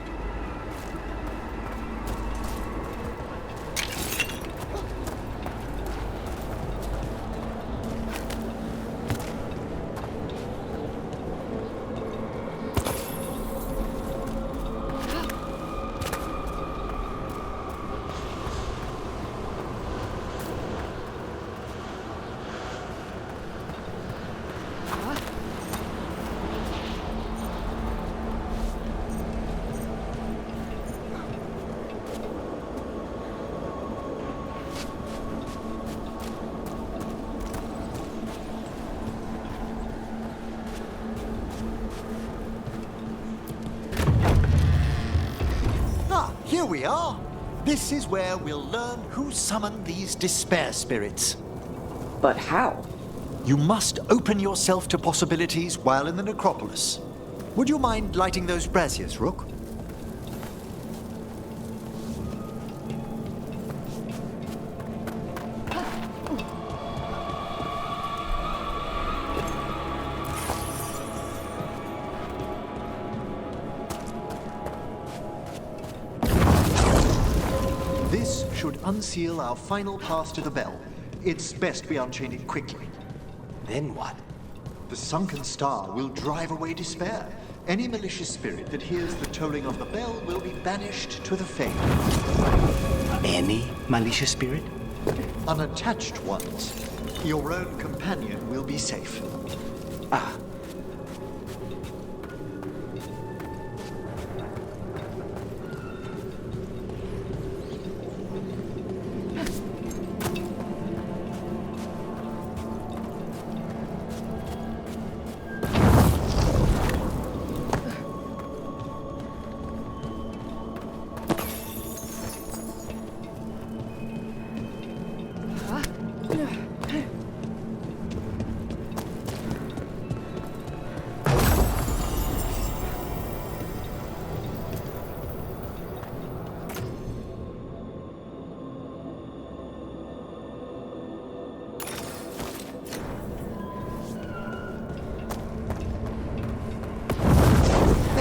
Here we are. This is where we'll learn who summoned these despair spirits. But how? You must open yourself to possibilities while in the necropolis. Would you mind lighting those braziers, Rook? This should unseal our final path to the bell. It's best we unchain it quickly. Then what? The sunken star will drive away despair. Any malicious spirit that hears the tolling of the bell will be banished to the fane. Any malicious spirit? Unattached ones. Your own companion will be safe. Ah.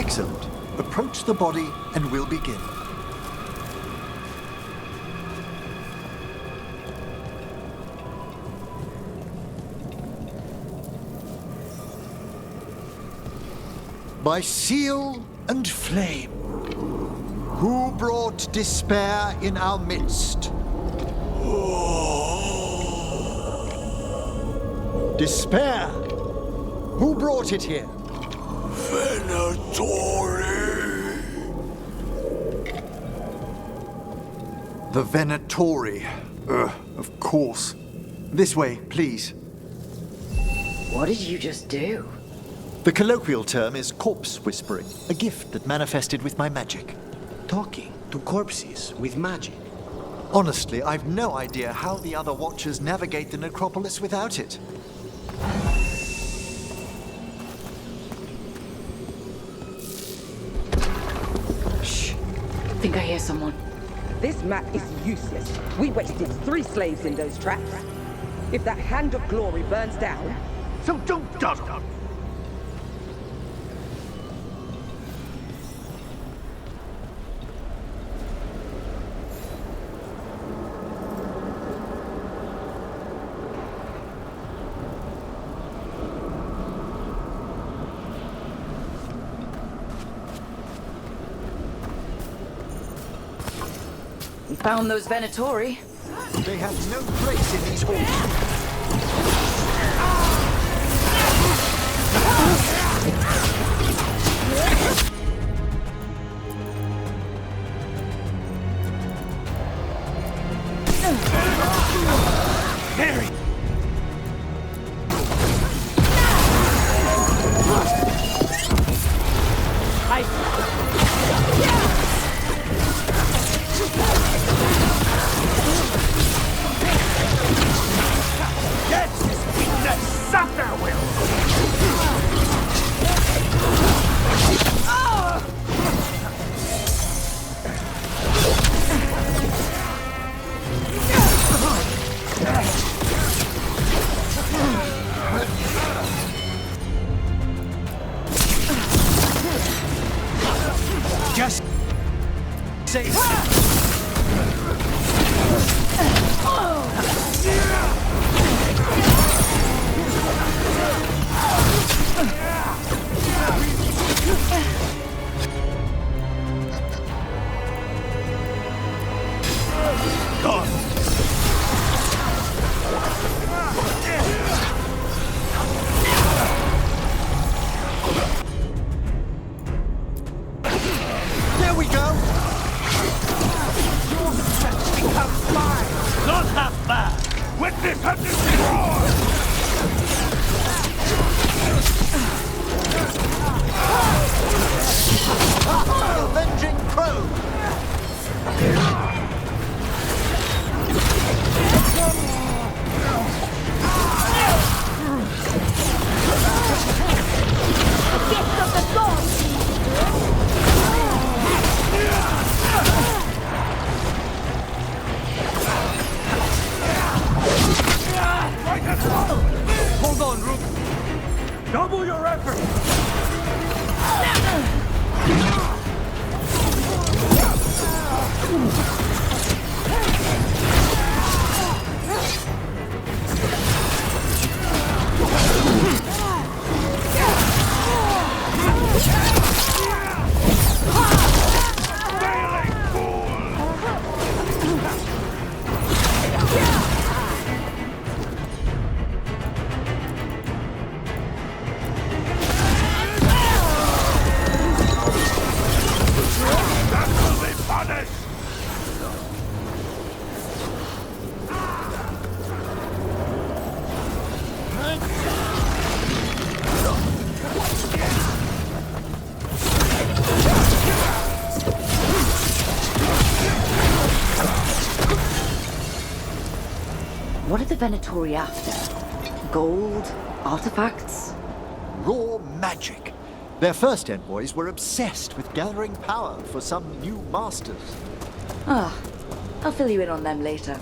Excellent. Approach the body and we'll begin. By seal and flame, who brought despair in our midst? Despair! Who brought it here? Venatori! The Venatori. Of course. This way, please. What did you just do? The colloquial term is corpse whispering, a gift that manifested with my magic. Talking to corpses with magic. Honestly, I've no idea how the other Watchers navigate the necropolis without it. Shh. I think I hear someone. This map is useless. We wasted 3 slaves in those traps. If that Hand of Glory burns down, So don't dawdle. We found those Venatori. They have no place in these halls. Harry! Get this weakness up there, Will! Just say. God! There we go! Your strength becomes mine! Not half bad! Witness and destroy! The avenging crow! Gift of the gods! Hold on, Rook! Double your effort! What are the Venatori after? Gold? Artifacts? Raw magic. Their first envoys were obsessed with gathering power for some new masters. Ah, I'll fill you in on them later.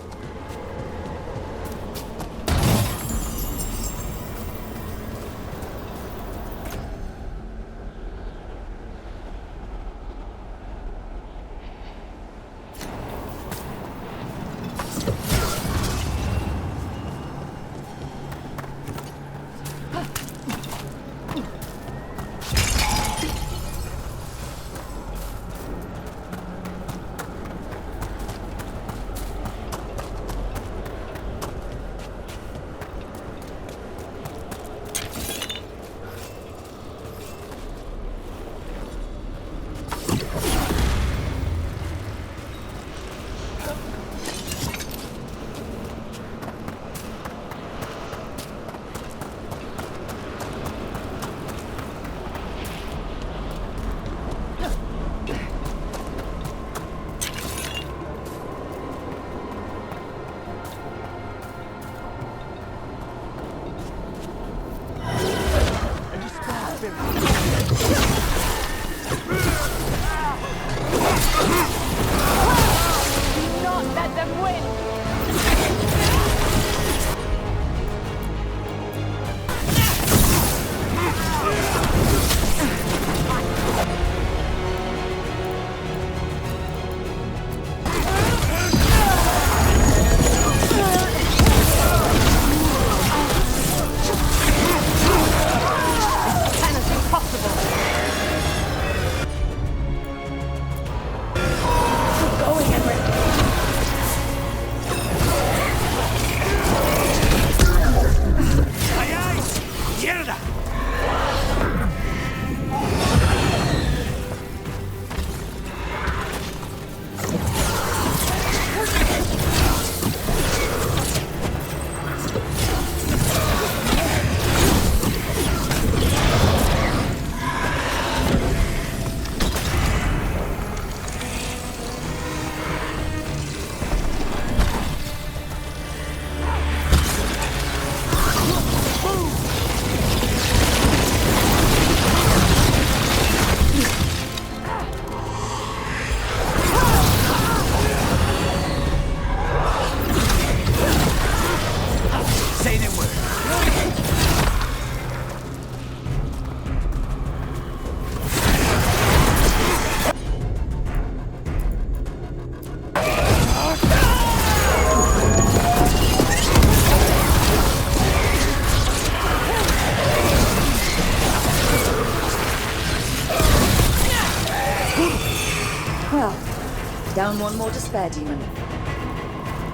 one more despair demon.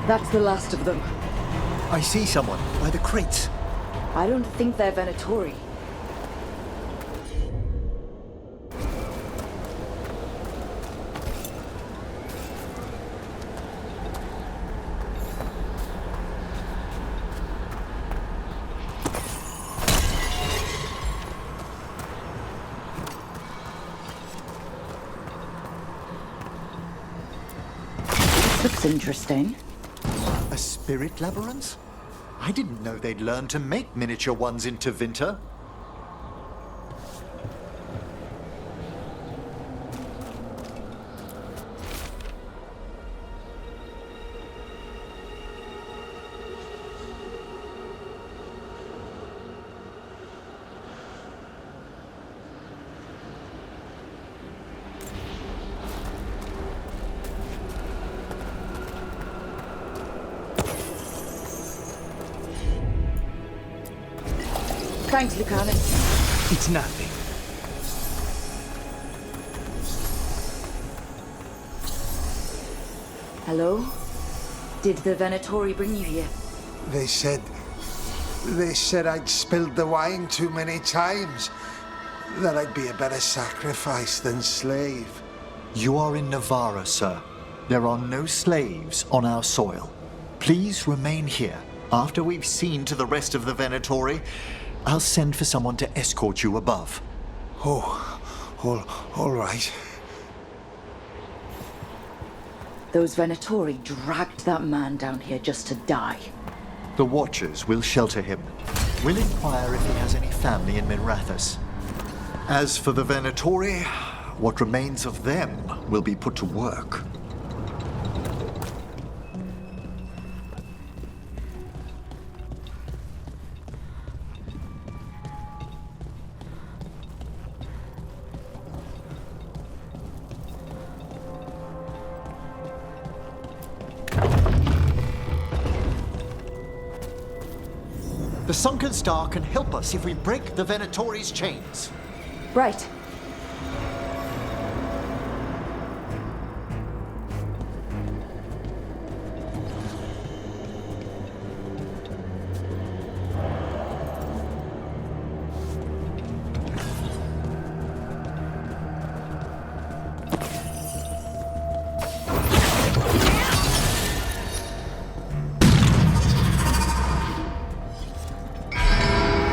That's the last of them. I see someone by the crates. I don't think they're Venatori. Looks interesting. A spirit labyrinth? I didn't know they'd learn to make miniature ones in Tevinter. Thanks, Lucanus. It's nothing. Hello? Did the Venatori bring you here? They said I'd spilled the wine too many times. That I'd be a better sacrifice than slave. You are in Navarra, sir. There are no slaves on our soil. Please remain here. After we've seen to the rest of the Venatori, I'll send for someone to escort you above. Oh, all right. Those Venatori dragged that man down here just to die. The Watchers will shelter him. We'll inquire if he has any family in Minrathous. As for the Venatori, what remains of them will be put to work. The Sunken Star can help us if we break the Venatori's chains. Right.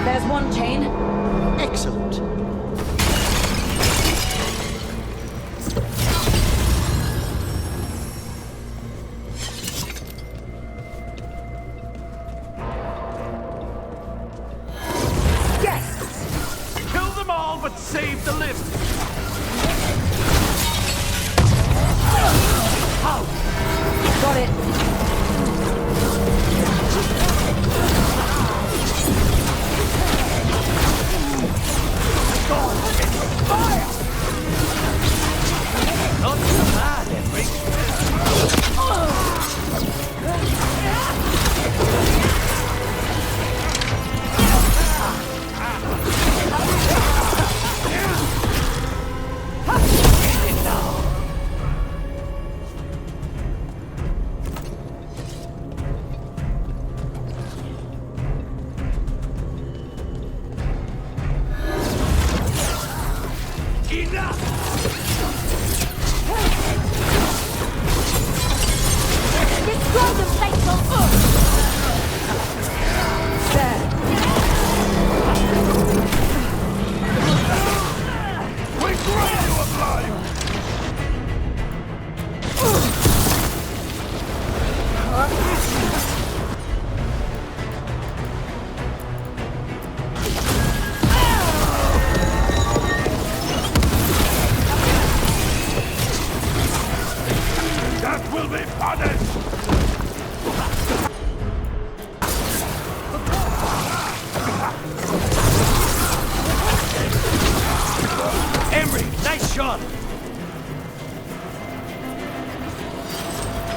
There's one chain. Excellent. Yes! Kill them all, but save the living! How? Got it. Not so bad, Henry.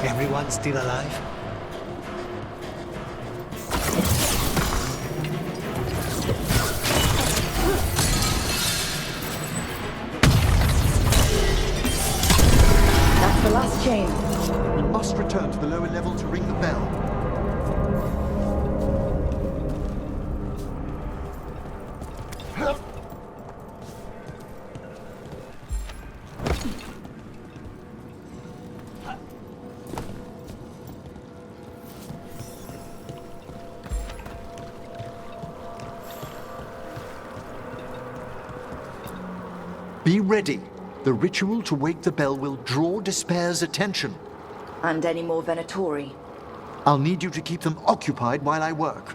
Everyone still alive? That's the last chain. Be ready. The ritual to wake the bell will draw Despair's attention. And any more Venatori? I'll need you to keep them occupied while I work.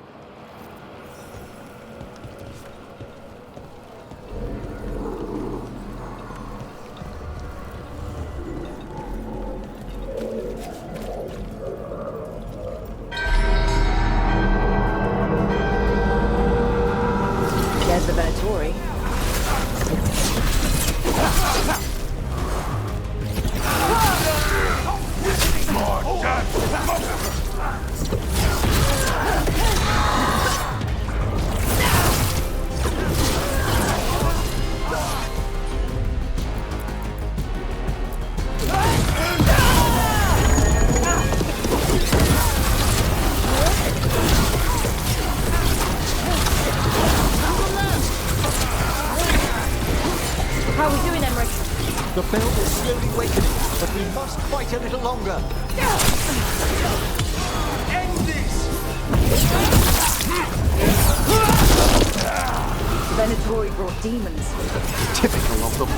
There's the Venatori. How are we doing, Emmerich? The bell is slowly wakening, but we must fight a little longer. End this! Venatori brought demons. Typical of them.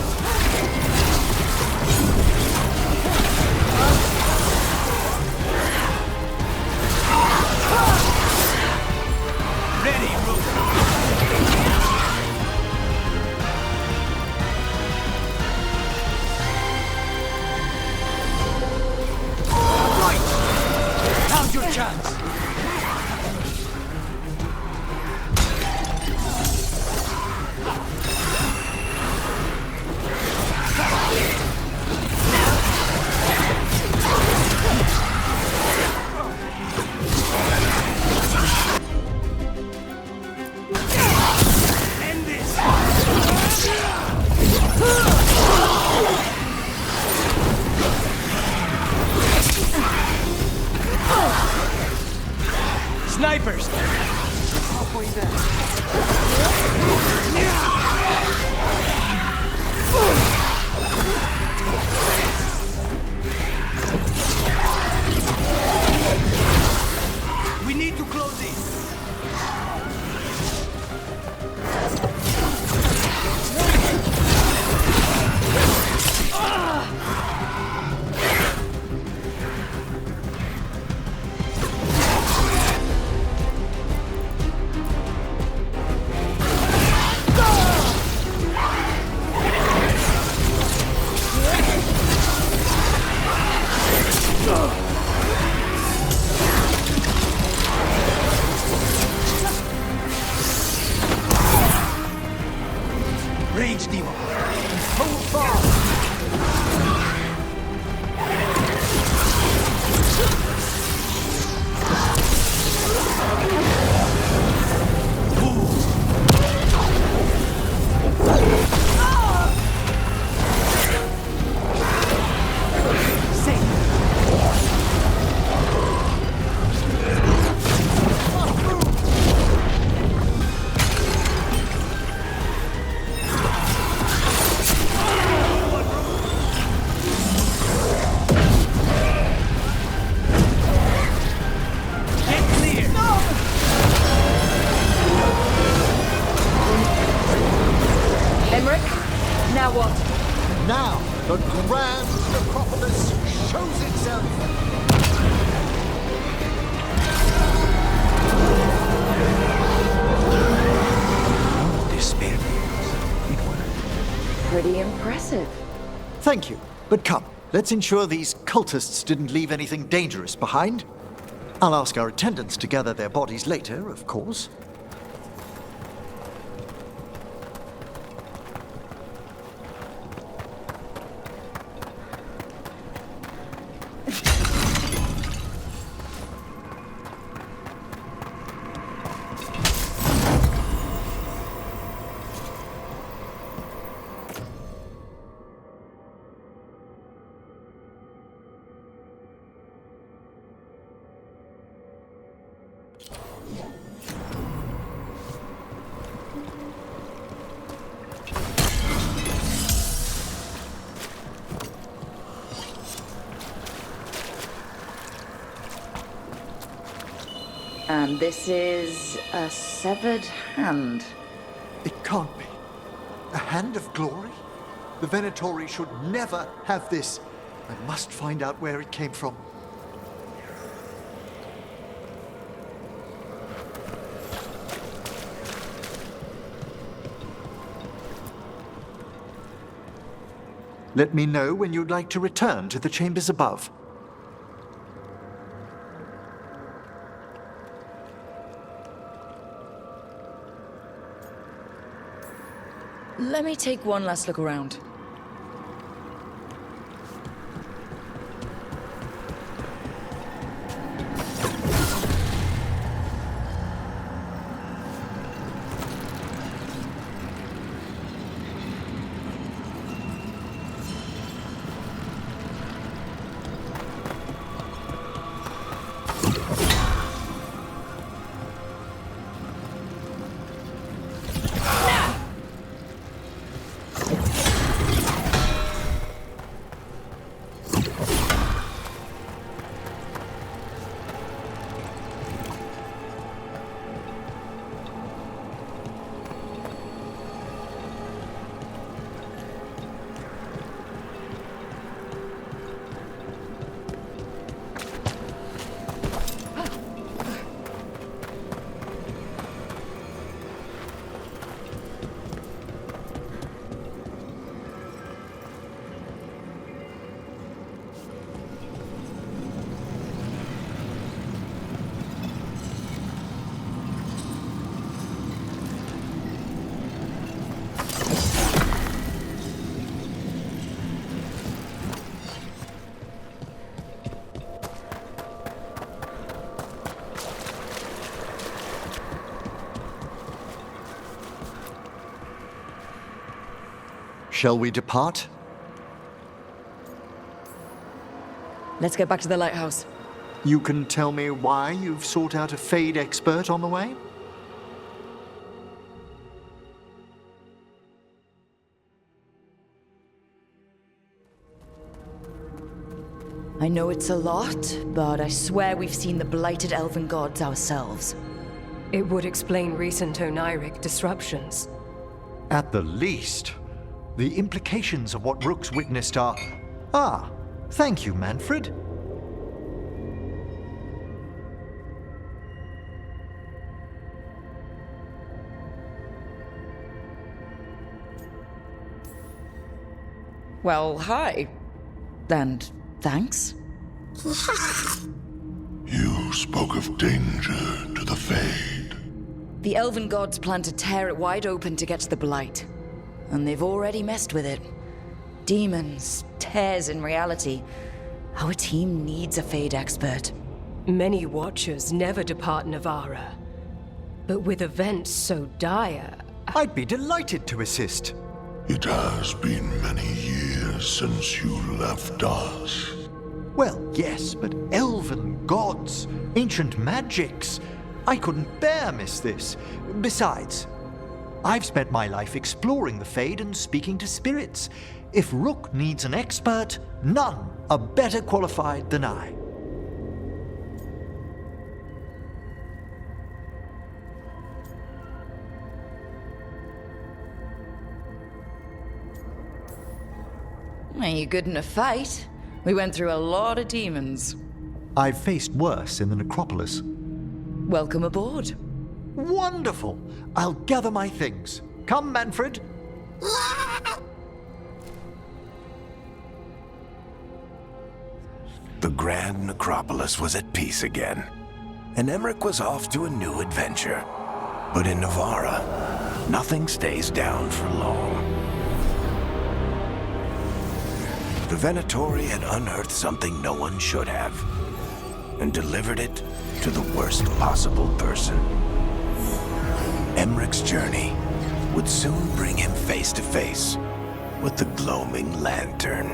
Ready, Rook! Now's your chance! End this! Snipers! Halfway there. We need to close it. Rage demon. Hold fast. Emmerich, now what? Now, the grand necropolis shows itself. Despair. It worked. Pretty impressive. Thank you. But come, let's ensure these cultists didn't leave anything dangerous behind. I'll ask our attendants to gather their bodies later, of course. And this is a severed hand. It can't be. A hand of glory? The Venatori should never have this. I must find out where it came from. Let me know when you'd like to return to the chambers above. Let me take one last look around. Shall we depart? Let's get back to the lighthouse. You can tell me why you've sought out a Fade expert on the way? I know it's a lot, but I swear we've seen the blighted elven gods ourselves. It would explain recent Oniric disruptions. At the least. The implications of what Rook's witnessed are... Ah, thank you, Manfred. Well, hi. And thanks. You spoke of danger to the Fade. The elven gods plan to tear it wide open to get to the blight. And they've already messed with it. Demons, tears in reality. Our team needs a Fade expert. Many Watchers never depart Navarra. But with events so dire... I'd be delighted to assist. It has been many years since you left us. Well, yes, but elven gods, ancient magics. I couldn't bear miss this. Besides, I've spent my life exploring the Fade and speaking to spirits. If Rook needs an expert, none are better qualified than I. Are you good in a fight? We went through a lot of demons. I've faced worse in the Necropolis. Welcome aboard. Wonderful! I'll gather my things. Come, Manfred. The Grand Necropolis was at peace again, and Emmerich was off to a new adventure. But in Navarra, nothing stays down for long. The Venatori had unearthed something no one should have, and delivered it to the worst possible person. Emmerich's journey would soon bring him face to face with the gloaming lantern.